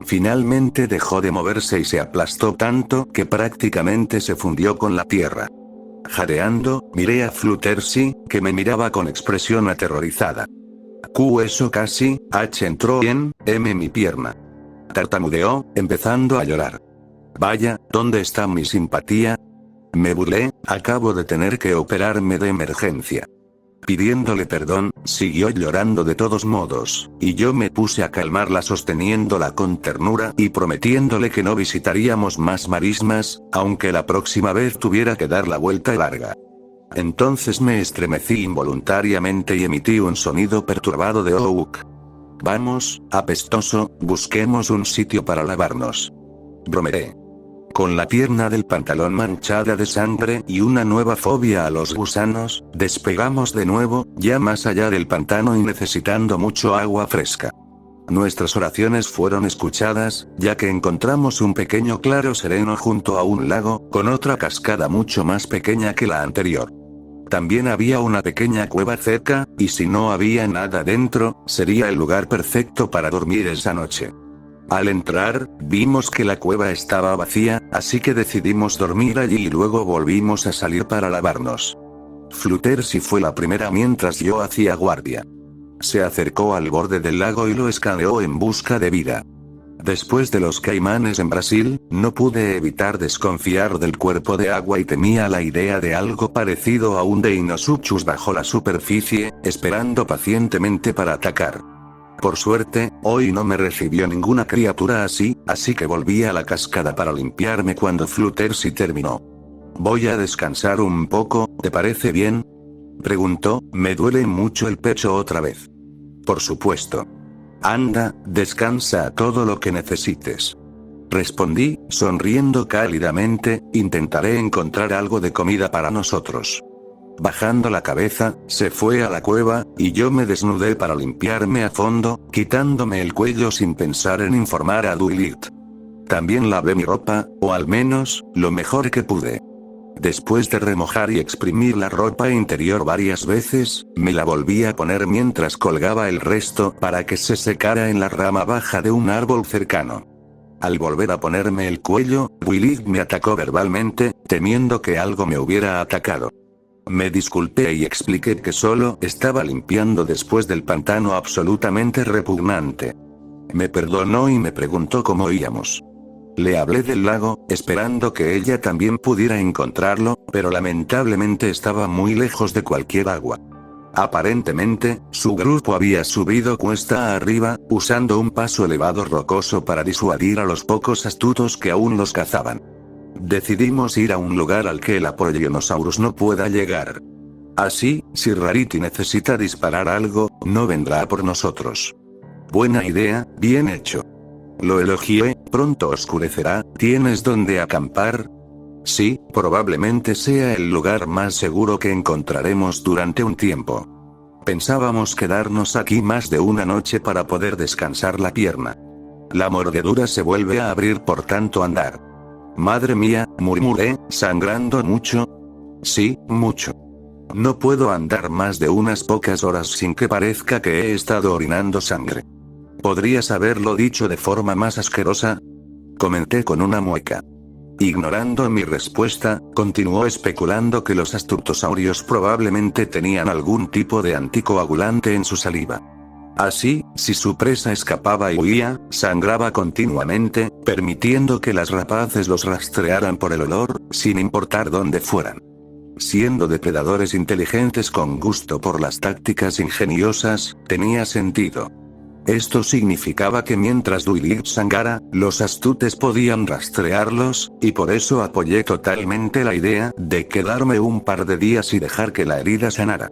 Finalmente dejó de moverse y se aplastó tanto que prácticamente se fundió con la tierra. Jadeando, miré a Fluttershy, que me miraba con expresión aterrorizada. Eso casi, entró en mi pierna. Tartamudeó, empezando a llorar. Vaya, ¿dónde está mi simpatía? Me burlé, acabo de tener que operarme de emergencia. Pidiéndole perdón, siguió llorando de todos modos, y yo me puse a calmarla sosteniéndola con ternura y prometiéndole que no visitaríamos más marismas, aunque la próxima vez tuviera que dar la vuelta larga. Entonces me estremecí involuntariamente y emití un sonido perturbado de "Ouk". Vamos, apestoso, busquemos un sitio para lavarnos. Bromeé. Con la pierna del pantalón manchada de sangre y una nueva fobia a los gusanos, despegamos de nuevo, ya más allá del pantano y necesitando mucho agua fresca. Nuestras oraciones fueron escuchadas, ya que encontramos un pequeño claro sereno junto a un lago, con otra cascada mucho más pequeña que la anterior. También había una pequeña cueva cerca, y si no había nada dentro, sería el lugar perfecto para dormir esa noche. Al entrar, vimos que la cueva estaba vacía, así que decidimos dormir allí y luego volvimos a salir para lavarnos. Fluttershy fue la primera mientras yo hacía guardia. Se acercó al borde del lago y lo escaneó en busca de vida. Después de los caimanes en Brasil, no pude evitar desconfiar del cuerpo de agua y temía la idea de algo parecido a un Deinosuchus bajo la superficie, esperando pacientemente para atacar. Por suerte, hoy no me recibió ninguna criatura así que volví a la cascada para limpiarme cuando Fluttershy terminó. Voy a descansar un poco, ¿te parece bien? Preguntó, me duele mucho el pecho otra vez. Por supuesto. Anda, descansa todo lo que necesites. Respondí, sonriendo cálidamente, intentaré encontrar algo de comida para nosotros. Bajando la cabeza, se fue a la cueva, y yo me desnudé para limpiarme a fondo, quitándome el cuello sin pensar en informar a Duilit. También lavé mi ropa, o al menos, lo mejor que pude. Después de remojar y exprimir la ropa interior varias veces, me la volví a poner mientras colgaba el resto para que se secara en la rama baja de un árbol cercano. Al volver a ponerme el cuello, Duilit me atacó verbalmente, temiendo que algo me hubiera atacado. Me disculpé y expliqué que solo estaba limpiando después del pantano absolutamente repugnante. Me perdonó y me preguntó cómo íbamos. Le hablé del lago, esperando que ella también pudiera encontrarlo, pero lamentablemente estaba muy lejos de cualquier agua. Aparentemente, su grupo había subido cuesta arriba, usando un paso elevado rocoso para disuadir a los pocos astutos que aún los cazaban. Decidimos ir a un lugar al que el Apollionosaurus no pueda llegar. Así, si Rarity necesita disparar algo, no vendrá por nosotros. Buena idea, bien hecho. Lo elogié, pronto oscurecerá, ¿tienes dónde acampar? Sí, probablemente sea el lugar más seguro que encontraremos durante un tiempo. Pensábamos quedarnos aquí más de una noche para poder descansar la pierna. La mordedura se vuelve a abrir por tanto andar. Madre mía, murmuré, sangrando mucho. Sí, mucho. No puedo andar más de unas pocas horas sin que parezca que he estado orinando sangre. ¿Podrías haberlo dicho de forma más asquerosa? Comenté con una mueca. Ignorando mi respuesta, continuó especulando que los asturtosaurios probablemente tenían algún tipo de anticoagulante en su saliva. Así, si su presa escapaba y huía, sangraba continuamente, permitiendo que las rapaces los rastrearan por el olor, sin importar dónde fueran. Siendo depredadores inteligentes con gusto por las tácticas ingeniosas, tenía sentido. Esto significaba que mientras Duilit sangrara, los astutes podían rastrearlos, y por eso apoyé totalmente la idea de quedarme un par de días y dejar que la herida sanara.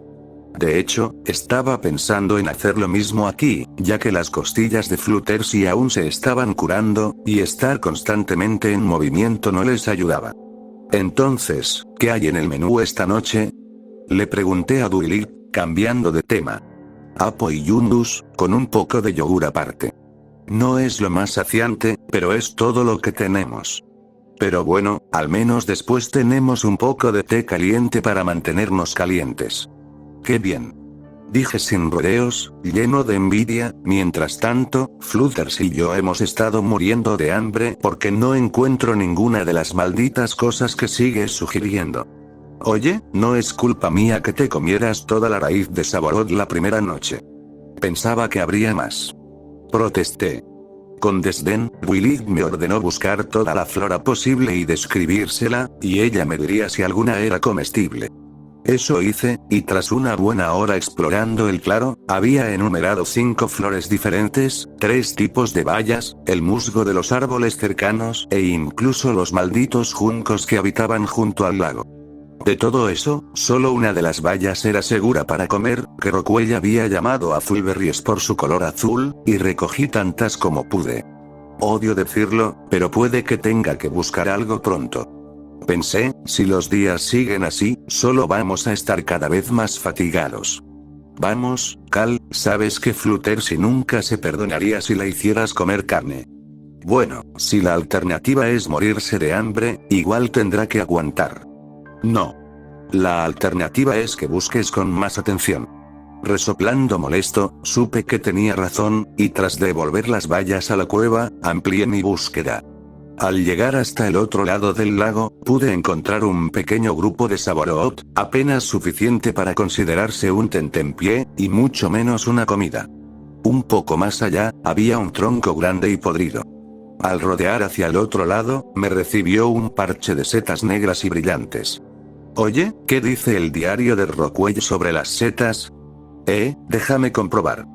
De hecho, estaba pensando en hacer lo mismo aquí, ya que las costillas de Fluttershy aún se estaban curando, y estar constantemente en movimiento no les ayudaba. Entonces, ¿qué hay en el menú esta noche? Le pregunté a Duilit, cambiando de tema. Apo y Yundus, con un poco de yogur aparte. No es lo más saciante, pero es todo lo que tenemos. Pero bueno, al menos después tenemos un poco de té caliente para mantenernos calientes. ¡Qué bien! Dije sin rodeos, lleno de envidia. Mientras tanto, Flutters y yo hemos estado muriendo de hambre porque no encuentro ninguna de las malditas cosas que sigues sugiriendo. Oye, no es culpa mía que te comieras toda la raíz de Saborot la primera noche. Pensaba que habría más. Protesté. Con desdén, Willy me ordenó buscar toda la flora posible y describírsela, y ella me diría si alguna era comestible. Eso hice, y tras una buena hora explorando el claro, había enumerado 5 flores diferentes, 3 tipos de bayas, el musgo de los árboles cercanos, e incluso los malditos juncos que habitaban junto al lago. De todo eso, solo una de las bayas era segura para comer, que Rockwell había llamado azulberries por su color azul, y recogí tantas como pude. Odio decirlo, pero puede que tenga que buscar algo pronto. Pensé, si los días siguen así, solo vamos a estar cada vez más fatigados. Vamos, Cal, sabes que Flutters nunca se perdonaría si la hicieras comer carne. Bueno, si la alternativa es morirse de hambre, igual tendrá que aguantar. No. La alternativa es que busques con más atención. Resoplando molesto, supe que tenía razón, y tras devolver las bayas a la cueva, amplié mi búsqueda. Al llegar hasta el otro lado del lago, pude encontrar un pequeño grupo de Saborot, apenas suficiente para considerarse un tentempié, y mucho menos una comida. Un poco más allá, había un tronco grande y podrido. Al rodear hacia el otro lado, me recibió un parche de setas negras y brillantes. Oye, ¿qué dice el diario de Rockwell sobre las setas? Déjame comprobar.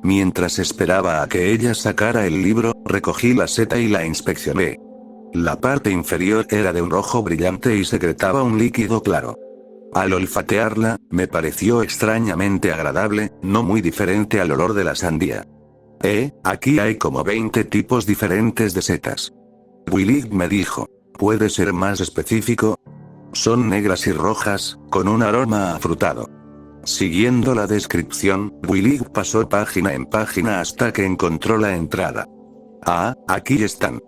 Mientras esperaba a que ella sacara el libro, recogí la seta y la inspeccioné. La parte inferior era de un rojo brillante y secretaba un líquido claro. Al olfatearla, me pareció extrañamente agradable, no muy diferente al olor de la sandía. Aquí hay como 20 tipos diferentes de setas. Willy me dijo. ¿Puede ser más específico? Son negras y rojas, con un aroma afrutado. Siguiendo la descripción, Willy pasó página en página hasta que encontró la entrada. Aquí están.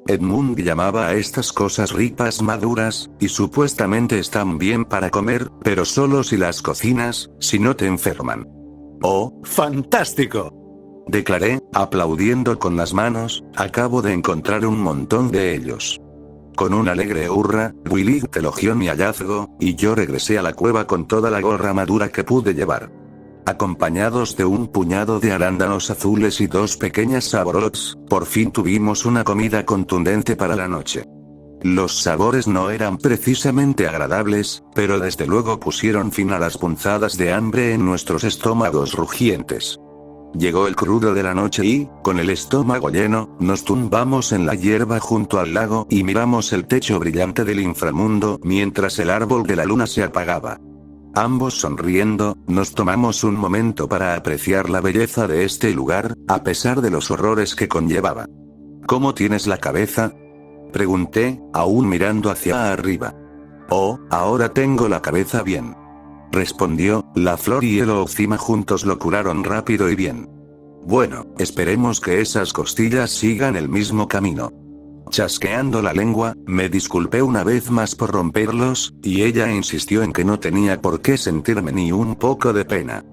Edmund llamaba a estas cosas ripas maduras, y supuestamente están bien para comer, pero solo si las cocinas, si no te enferman. ¡Oh, fantástico! Declaré, aplaudiendo con las manos, acabo de encontrar un montón de ellos. Con un alegre hurra, Willy elogió mi hallazgo, y yo regresé a la cueva con toda la gorra madura que pude llevar. Acompañados de un puñado de arándanos azules y 2 pequeñas saborots, por fin tuvimos una comida contundente para la noche. Los sabores no eran precisamente agradables, pero desde luego pusieron fin a las punzadas de hambre en nuestros estómagos rugientes. Llegó el crudo de la noche y, con el estómago lleno, nos tumbamos en la hierba junto al lago y miramos el techo brillante del inframundo mientras el árbol de la luna se apagaba. Ambos sonriendo, nos tomamos un momento para apreciar la belleza de este lugar, a pesar de los horrores que conllevaba. ¿Cómo tienes la cabeza? Pregunté, aún mirando hacia arriba. Ahora tengo la cabeza bien. Respondió, la flor y el ocima juntos lo curaron rápido y bien. Bueno, esperemos que esas costillas sigan el mismo camino. Chasqueando la lengua, me disculpé una vez más por romperlos, y ella insistió en que no tenía por qué sentirme ni un poco de pena.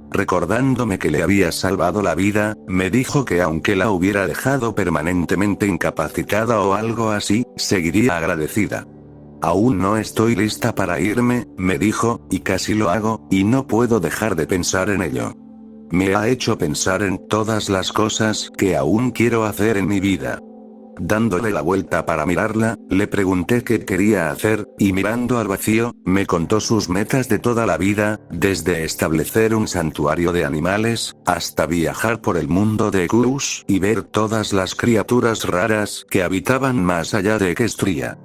Recordándome que le había salvado la vida, me dijo que aunque la hubiera dejado permanentemente incapacitada o algo así, seguiría agradecida. Aún no estoy lista para irme, me dijo, y casi lo hago, y no puedo dejar de pensar en ello. Me ha hecho pensar en todas las cosas que aún quiero hacer en mi vida. Dándole la vuelta para mirarla, le pregunté qué quería hacer, y mirando al vacío, me contó sus metas de toda la vida, desde establecer un santuario de animales, hasta viajar por el mundo de Kush y ver todas las criaturas raras que habitaban más allá de Equestria.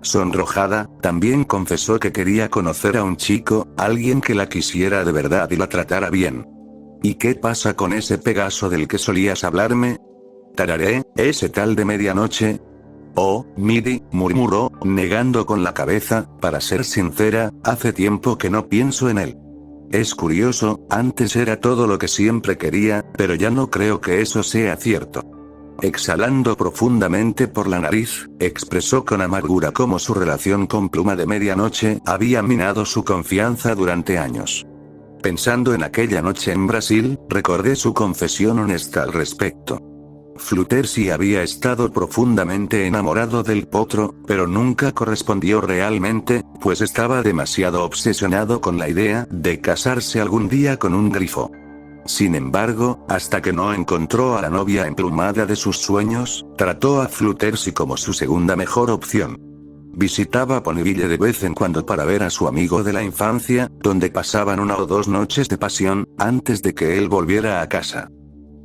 Sonrojada, también confesó que quería conocer a un chico, alguien que la quisiera de verdad y la tratara bien. ¿Y qué pasa con ese Pegaso del que solías hablarme? Tararé, ese tal de medianoche. Midi, murmuró, negando con la cabeza, para ser sincera, hace tiempo que no pienso en él. Es curioso, antes era todo lo que siempre quería, pero ya no creo que eso sea cierto. Exhalando profundamente por la nariz, expresó con amargura cómo su relación con Pluma de Medianoche había minado su confianza durante años. Pensando en aquella noche en Brasil, recordé su confesión honesta al respecto. Fluttershy había estado profundamente enamorado del potro, pero nunca correspondió realmente, pues estaba demasiado obsesionado con la idea de casarse algún día con un grifo. Sin embargo, hasta que no encontró a la novia emplumada de sus sueños, trató a Fluttershy como su segunda mejor opción. Visitaba Ponyville de vez en cuando para ver a su amigo de la infancia, donde pasaban 1 o 2 noches de pasión, antes de que él volviera a casa.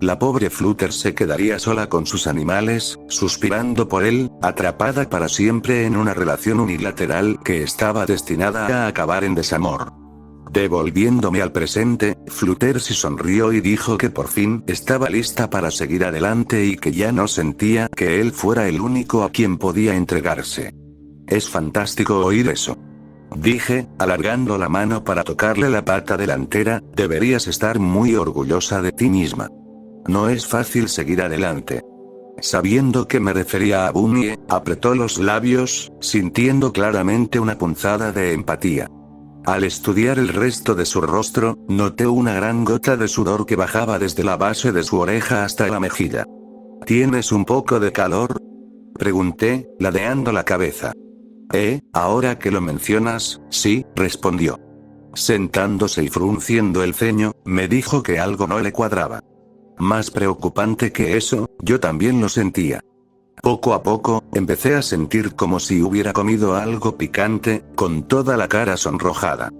La pobre Flutter se quedaría sola con sus animales, suspirando por él, atrapada para siempre en una relación unilateral que estaba destinada a acabar en desamor. Devolviéndome al presente, Fluttershy sonrió y dijo que por fin estaba lista para seguir adelante y que ya no sentía que él fuera el único a quien podía entregarse. Es fantástico oír eso. Dije, alargando la mano para tocarle la pata delantera, deberías estar muy orgullosa de ti misma. No es fácil seguir adelante. Sabiendo que me refería a Bunny, apretó los labios, sintiendo claramente una punzada de empatía. Al estudiar el resto de su rostro, noté una gran gota de sudor que bajaba desde la base de su oreja hasta la mejilla. ¿Tienes un poco de calor?, pregunté, ladeando la cabeza. Ahora que lo mencionas, sí, respondió. Sentándose y frunciendo el ceño, me dijo que algo no le cuadraba. Más preocupante que eso, yo también lo sentía. Poco a poco, empecé a sentir como si hubiera comido algo picante, con toda la cara sonrojada.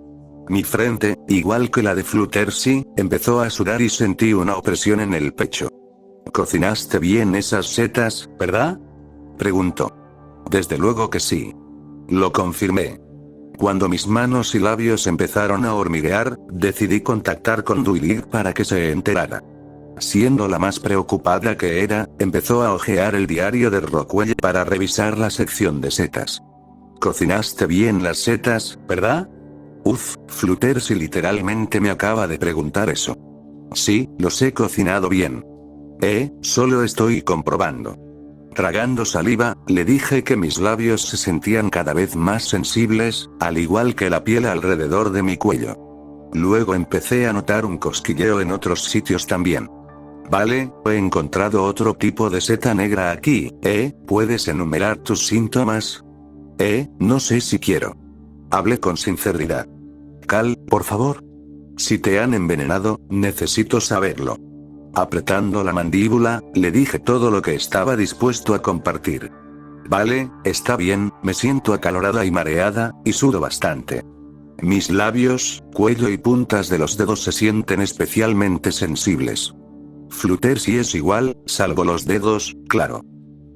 Mi frente, igual que la de Fluttershy, empezó a sudar y sentí una opresión en el pecho. ¿Cocinaste bien esas setas, verdad?, preguntó. Desde luego que sí. Lo confirmé. Cuando mis manos y labios empezaron a hormiguear, decidí contactar con Dwight para que se enterara. Siendo la más preocupada que era, empezó a hojear el diario de Rockwell para revisar la sección de setas. ¿Cocinaste bien las setas, verdad? Fluttershy literalmente me acaba de preguntar eso. Sí, los he cocinado bien. Solo estoy comprobando. Tragando saliva, le dije que mis labios se sentían cada vez más sensibles, al igual que la piel alrededor de mi cuello. Luego empecé a notar un cosquilleo en otros sitios también. Vale, he encontrado otro tipo de seta negra aquí, ¿puedes enumerar tus síntomas? No sé si quiero. Hablé con sinceridad. Cal, por favor. Si te han envenenado, necesito saberlo. Apretando la mandíbula, le dije todo lo que estaba dispuesto a compartir. Vale, está bien, me siento acalorada y mareada, y sudo bastante. Mis labios, cuello y puntas de los dedos se sienten especialmente sensibles. Fluttershy es igual, salvo los dedos, claro.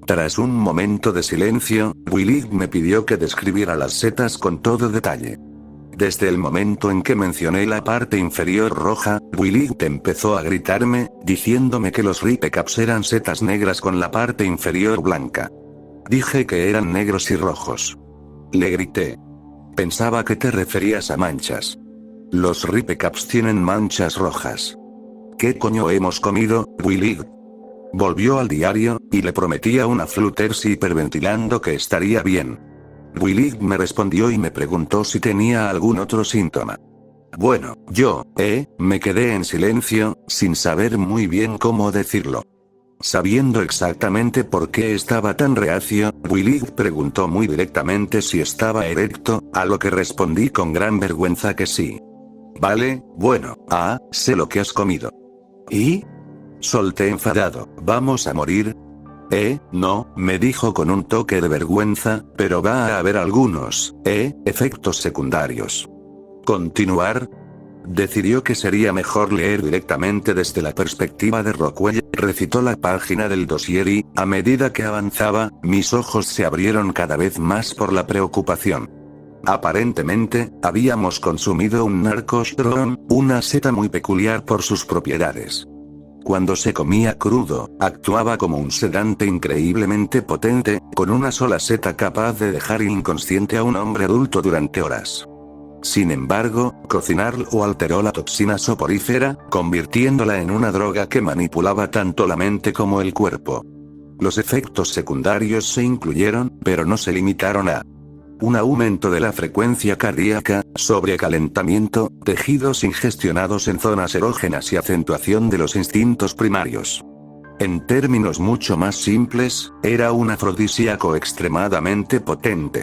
Tras un momento de silencio, Willy me pidió que describiera las setas con todo detalle. Desde el momento en que mencioné la parte inferior roja, Willy empezó a gritarme, diciéndome que los Ripecaps eran setas negras con la parte inferior blanca. Dije que eran negros y rojos. Le grité. Pensaba que te referías a manchas. Los Ripecaps tienen manchas rojas. ¿Qué coño hemos comido, Willy? Volvió al diario, y le prometí a una Fluttershy hiperventilando que estaría bien. Willy me respondió y me preguntó si tenía algún otro síntoma. Bueno, yo, me quedé en silencio, sin saber muy bien cómo decirlo. Sabiendo exactamente por qué estaba tan reacio, Willy preguntó muy directamente si estaba erecto, a lo que respondí con gran vergüenza que sí. Vale, bueno, sé lo que has comido. ¿Y? Solté enfadado, ¿vamos a morir? No, me dijo con un toque de vergüenza, pero va a haber algunos, efectos secundarios. ¿Continuar? Decidió que sería mejor leer directamente desde la perspectiva de Rockwell, recitó la página del dossier y, a medida que avanzaba, mis ojos se abrieron cada vez más por la preocupación. Aparentemente, habíamos consumido un narcostrón, una seta muy peculiar por sus propiedades. Cuando se comía crudo, actuaba como un sedante increíblemente potente, con una sola seta capaz de dejar inconsciente a un hombre adulto durante horas. Sin embargo, cocinarlo alteró la toxina soporífera, convirtiéndola en una droga que manipulaba tanto la mente como el cuerpo. Los efectos secundarios se incluyeron, pero no se limitaron a un aumento de la frecuencia cardíaca, sobrecalentamiento, tejidos ingestionados en zonas erógenas y acentuación de los instintos primarios. En términos mucho más simples, era un afrodisíaco extremadamente potente.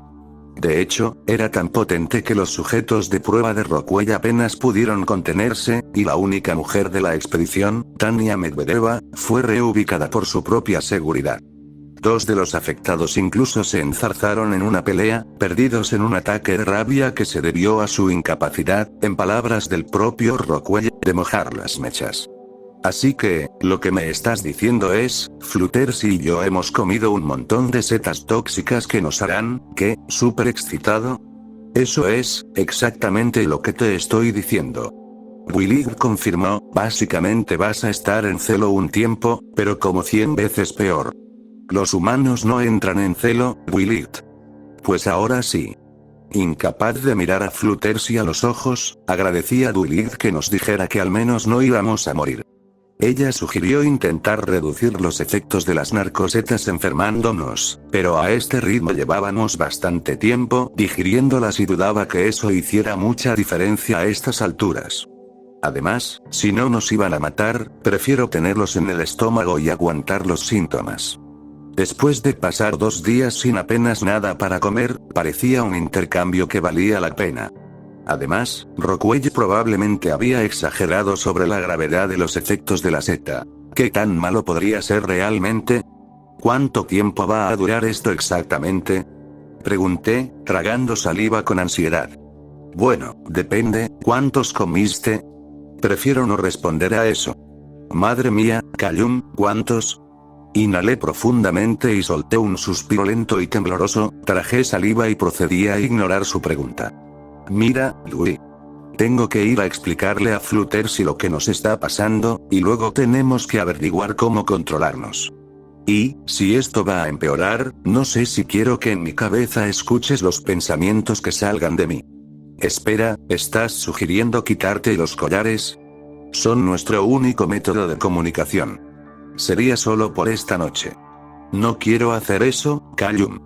De hecho, era tan potente que los sujetos de prueba de Rockwell apenas pudieron contenerse, y la única mujer de la expedición, Tania Medvedeva, fue reubicada por su propia seguridad. Dos de los afectados incluso se enzarzaron en una pelea, perdidos en un ataque de rabia que se debió a su incapacidad, en palabras del propio Rockwell, de mojar las mechas. Así que, lo que me estás diciendo es, Fluttershy y yo hemos comido un montón de setas tóxicas que nos harán, ¿qué? ¿Súper excitado? Eso es, exactamente lo que te estoy diciendo. Willig confirmó, básicamente vas a estar en celo un tiempo, pero como 100 veces peor. Los humanos no entran en celo, Willig. Pues ahora sí. Incapaz de mirar a Fluttershy a los ojos, agradecí a Willig que nos dijera que al menos no íbamos a morir. Ella sugirió intentar reducir los efectos de las narcosetas enfermándonos, pero a este ritmo llevábamos bastante tiempo digiriéndolas y dudaba que eso hiciera mucha diferencia a estas alturas. Además, si no nos iban a matar, prefiero tenerlos en el estómago y aguantar los síntomas. Después de pasar 2 días sin apenas nada para comer, parecía un intercambio que valía la pena. Además, Rockwell probablemente había exagerado sobre la gravedad de los efectos de la seta. ¿Qué tan malo podría ser realmente? ¿Cuánto tiempo va a durar esto exactamente? Pregunté, tragando saliva con ansiedad. Bueno, depende, ¿cuántos comiste? Prefiero no responder a eso. Madre mía, Callum, ¿cuántos? Inhalé profundamente y solté un suspiro lento y tembloroso, tragué saliva y procedí a ignorar su pregunta. Mira, Louis. Tengo que ir a explicarle a Fluttershy lo que nos está pasando, y luego tenemos que averiguar cómo controlarnos. Y, si esto va a empeorar, no sé si quiero que en mi cabeza escuches los pensamientos que salgan de mí. Espera, ¿estás sugiriendo quitarte los collares? Son nuestro único método de comunicación. Sería solo por esta noche. No quiero hacer eso, Callum.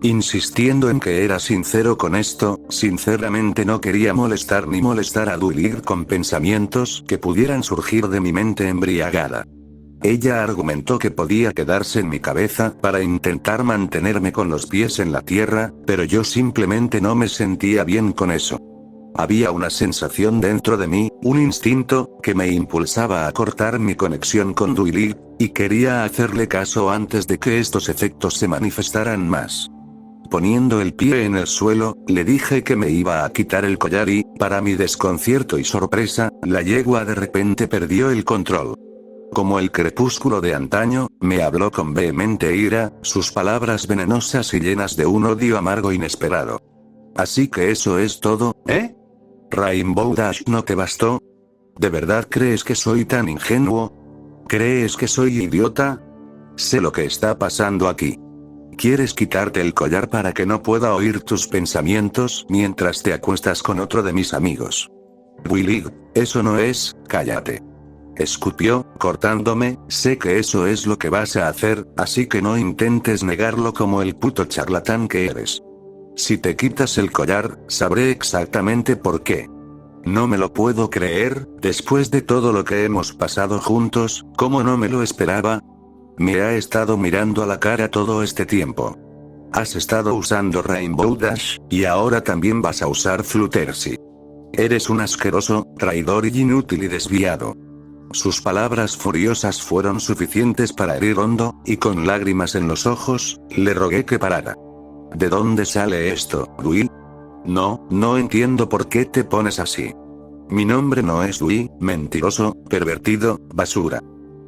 Insistiendo en que era sincero con esto, sinceramente no quería molestar a Willig con pensamientos que pudieran surgir de mi mente embriagada. Ella argumentó que podía quedarse en mi cabeza para intentar mantenerme con los pies en la tierra, pero yo simplemente no me sentía bien con eso. Había una sensación dentro de mí, un instinto, que me impulsaba a cortar mi conexión con Willig, y quería hacerle caso antes de que estos efectos se manifestaran más. Poniendo el pie en el suelo, le dije que me iba a quitar el collar y, para mi desconcierto y sorpresa, la yegua de repente perdió el control. Como el crepúsculo de antaño, me habló con vehemente ira, sus palabras venenosas y llenas de un odio amargo inesperado. Así que eso es todo, ¿eh? Rainbow Dash no te bastó. ¿De verdad crees que soy tan ingenuo? ¿Crees que soy idiota? Sé lo que está pasando aquí. ¿Quieres quitarte el collar para que no pueda oír tus pensamientos mientras te acuestas con otro de mis amigos? Willig, eso no es, cállate. Escupió, cortándome, sé que eso es lo que vas a hacer, así que no intentes negarlo como el puto charlatán que eres. Si te quitas el collar, sabré exactamente por qué. No me lo puedo creer, después de todo lo que hemos pasado juntos, ¿cómo no me lo esperaba? Me ha estado mirando a la cara todo este tiempo. Has estado usando Rainbow Dash, y ahora también vas a usar Fluttershy. Eres un asqueroso, traidor y inútil y desviado. Sus palabras furiosas fueron suficientes para herir hondo, y con lágrimas en los ojos, le rogué que parara. ¿De dónde sale esto, Louis? No entiendo por qué te pones así. Mi nombre no es Louis, mentiroso, pervertido, basura.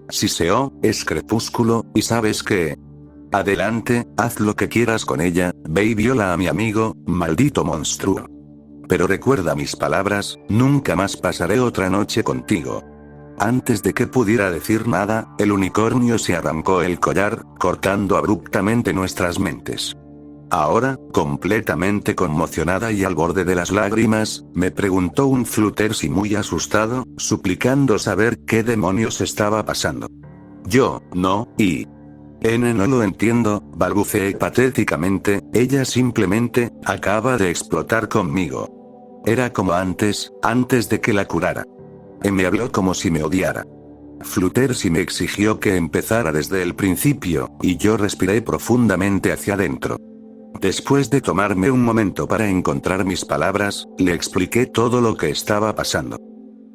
Siseo, es crepúsculo, y sabes que... Adelante, haz lo que quieras con ella, ve y viola a mi amigo, maldito monstruo. Pero recuerda mis palabras, nunca más pasaré otra noche contigo. Antes de que pudiera decir nada, el unicornio se arrancó el collar, cortando abruptamente nuestras mentes. Ahora, completamente conmocionada y al borde de las lágrimas, me preguntó un Fluttershy muy asustado, suplicando saber qué demonios estaba pasando. Yo, no, y... No lo entiendo, balbuceé patéticamente, ella simplemente, acaba de explotar conmigo. Era como antes de que la curara. Me habló como si me odiara. Fluttershy me exigió que empezara desde el principio, y yo respiré profundamente hacia adentro. Después de tomarme un momento para encontrar mis palabras, le expliqué todo lo que estaba pasando.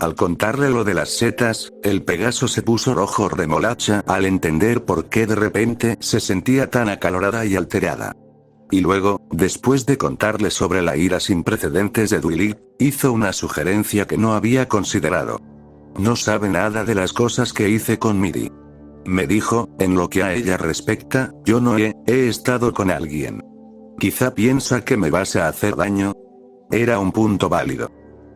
Al contarle lo de las setas, el Pegaso se puso rojo remolacha al entender por qué de repente se sentía tan acalorada y alterada. Y luego, después de contarle sobre la ira sin precedentes de Dwight, hizo una sugerencia que no había considerado. No sabe nada de las cosas que hice con Miri. Me dijo, en lo que a ella respecta, yo no he estado con alguien. Quizá piensa que me vas a hacer daño. Era un punto válido.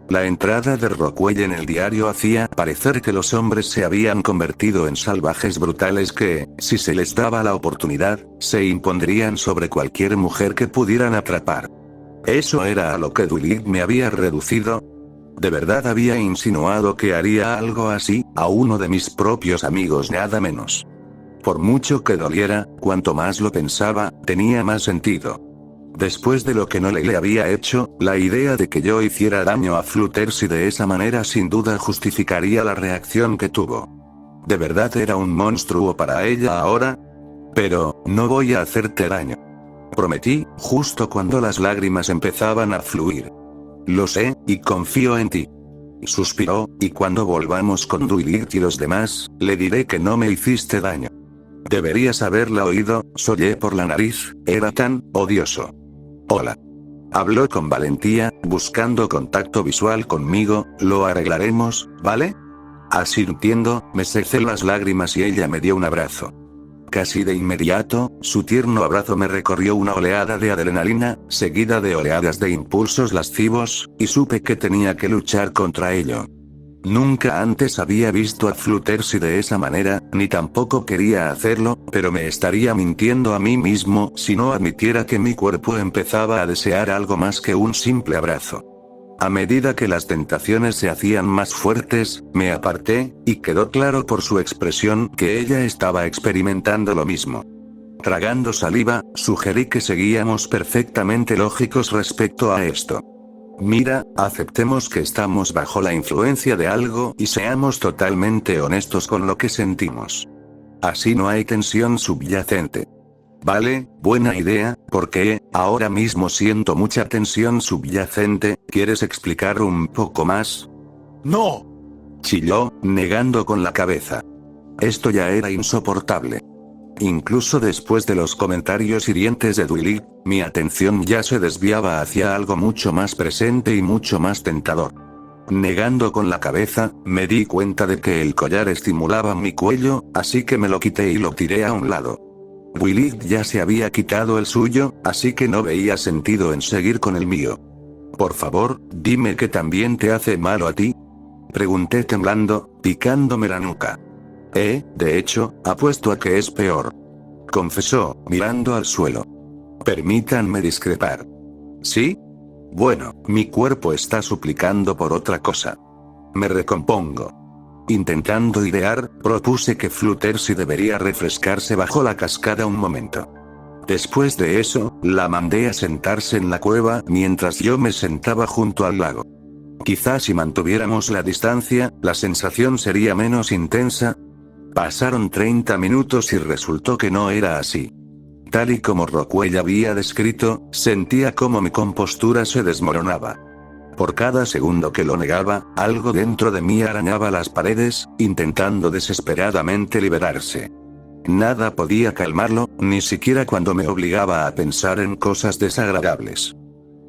La entrada de Rockwell en el diario hacía parecer que los hombres se habían convertido en salvajes brutales que, si se les daba la oportunidad, se impondrían sobre cualquier mujer que pudieran atrapar. ¿Eso era a lo que Dwight me había reducido? ¿De verdad había insinuado que haría algo así, a uno de mis propios amigos nada menos? Por mucho que doliera, cuanto más lo pensaba, tenía más sentido. Después de lo que no le había hecho, la idea de que yo hiciera daño a Fluttershy de esa manera sin duda justificaría la reacción que tuvo. ¿De verdad era un monstruo para ella ahora? Pero, no voy a hacerte daño. Prometí, justo cuando las lágrimas empezaban a fluir. Lo sé, y confío en ti. Suspiró, y cuando volvamos con Dwight y los demás, le diré que no me hiciste daño. Deberías haberla oído, sollé por la nariz, era tan odioso. Hola. Habló con valentía, buscando contacto visual conmigo, lo arreglaremos, ¿vale? Asintiendo, me secé las lágrimas y ella me dio un abrazo. Casi de inmediato, su tierno abrazo me recorrió una oleada de adrenalina, seguida de oleadas de impulsos lascivos, y supe que tenía que luchar contra ello. Nunca antes había visto a Fluttershy de esa manera, ni tampoco quería hacerlo, pero me estaría mintiendo a mí mismo si no admitiera que mi cuerpo empezaba a desear algo más que un simple abrazo. A medida que las tentaciones se hacían más fuertes, me aparté, y quedó claro por su expresión que ella estaba experimentando lo mismo. Tragando saliva, sugerí que seguíamos perfectamente lógicos respecto a esto. Mira, aceptemos que estamos bajo la influencia de algo y seamos totalmente honestos con lo que sentimos. Así no hay tensión subyacente. Vale, buena idea, porque ahora mismo siento mucha tensión subyacente. ¿Quieres explicar un poco más? ¡No! Chilló, negando con la cabeza. Esto ya era insoportable. Incluso después de los comentarios hirientes de Dwight, mi atención ya se desviaba hacia algo mucho más presente y mucho más tentador. Negando con la cabeza, me di cuenta de que el collar estimulaba mi cuello, así que me lo quité y lo tiré a un lado. Dwight ya se había quitado el suyo, así que no veía sentido en seguir con el mío. Por favor, dime que también te hace malo a ti. Pregunté temblando, picándome la nuca. De hecho, apuesto a que es peor. Confesó, mirando al suelo. Permítanme discrepar. ¿Sí? Bueno, mi cuerpo está suplicando por otra cosa. Me recompongo. Intentando idear, propuse que Fluttershy debería refrescarse bajo la cascada un momento. Después de eso, la mandé a sentarse en la cueva mientras yo me sentaba junto al lago. Quizás si mantuviéramos la distancia, la sensación sería menos intensa. Pasaron 30 minutos y resultó que no era así. Tal y como Rockwell había descrito, sentía como mi compostura se desmoronaba. Por cada segundo que lo negaba, algo dentro de mí arañaba las paredes, intentando desesperadamente liberarse. Nada podía calmarlo, ni siquiera cuando me obligaba a pensar en cosas desagradables.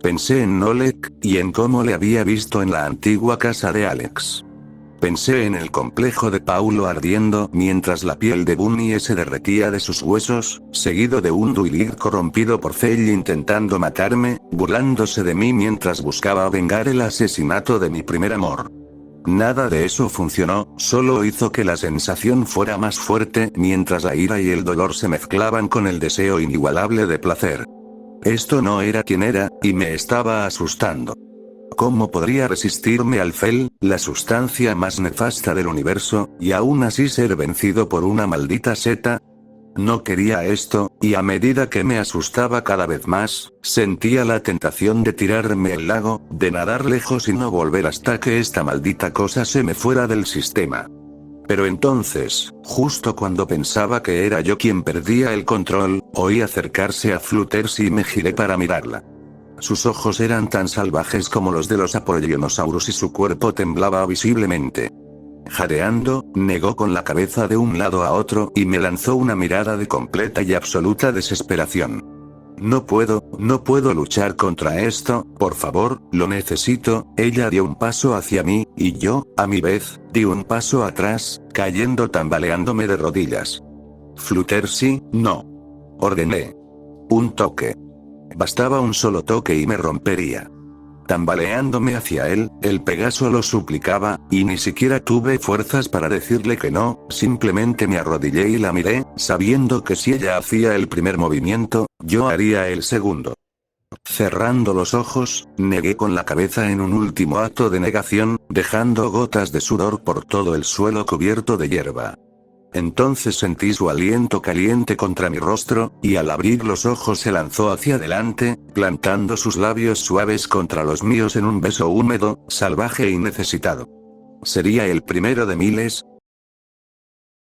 Pensé en Oleg, y en cómo le había visto en la antigua casa de Alex. Pensé en el complejo de Paulo ardiendo mientras la piel de Bunny se derretía de sus huesos, seguido de un Dwight corrompido por Zell intentando matarme, burlándose de mí mientras buscaba vengar el asesinato de mi primer amor. Nada de eso funcionó, solo hizo que la sensación fuera más fuerte mientras la ira y el dolor se mezclaban con el deseo inigualable de placer. Esto no era quien era, y me estaba asustando. ¿Cómo podría resistirme al Zell, la sustancia más nefasta del universo, y aún así ser vencido por una maldita seta? No quería esto, y a medida que me asustaba cada vez más, sentía la tentación de tirarme al lago, de nadar lejos y no volver hasta que esta maldita cosa se me fuera del sistema. Pero entonces, justo cuando pensaba que era yo quien perdía el control, oí acercarse a Fluttershy y me giré para mirarla. Sus ojos eran tan salvajes como los de los Apollionosaurus y su cuerpo temblaba visiblemente. Jadeando, negó con la cabeza de un lado a otro y me lanzó una mirada de completa y absoluta desesperación. No puedo luchar contra esto, por favor, lo necesito. Ella dio un paso hacia mí, y yo, a mi vez, di un paso atrás, cayendo tambaleándome de rodillas. Fluttershy, no. Ordené. Un toque. Bastaba un solo toque y me rompería. Tambaleándome hacia él, el Pegaso lo suplicaba, y ni siquiera tuve fuerzas para decirle que no, simplemente me arrodillé y la miré, sabiendo que si ella hacía el primer movimiento, yo haría el segundo. Cerrando los ojos, negué con la cabeza en un último acto de negación, dejando gotas de sudor por todo el suelo cubierto de hierba. Entonces sentí su aliento caliente contra mi rostro, y al abrir los ojos se lanzó hacia adelante, plantando sus labios suaves contra los míos en un beso húmedo, salvaje y necesitado. Sería el primero de miles,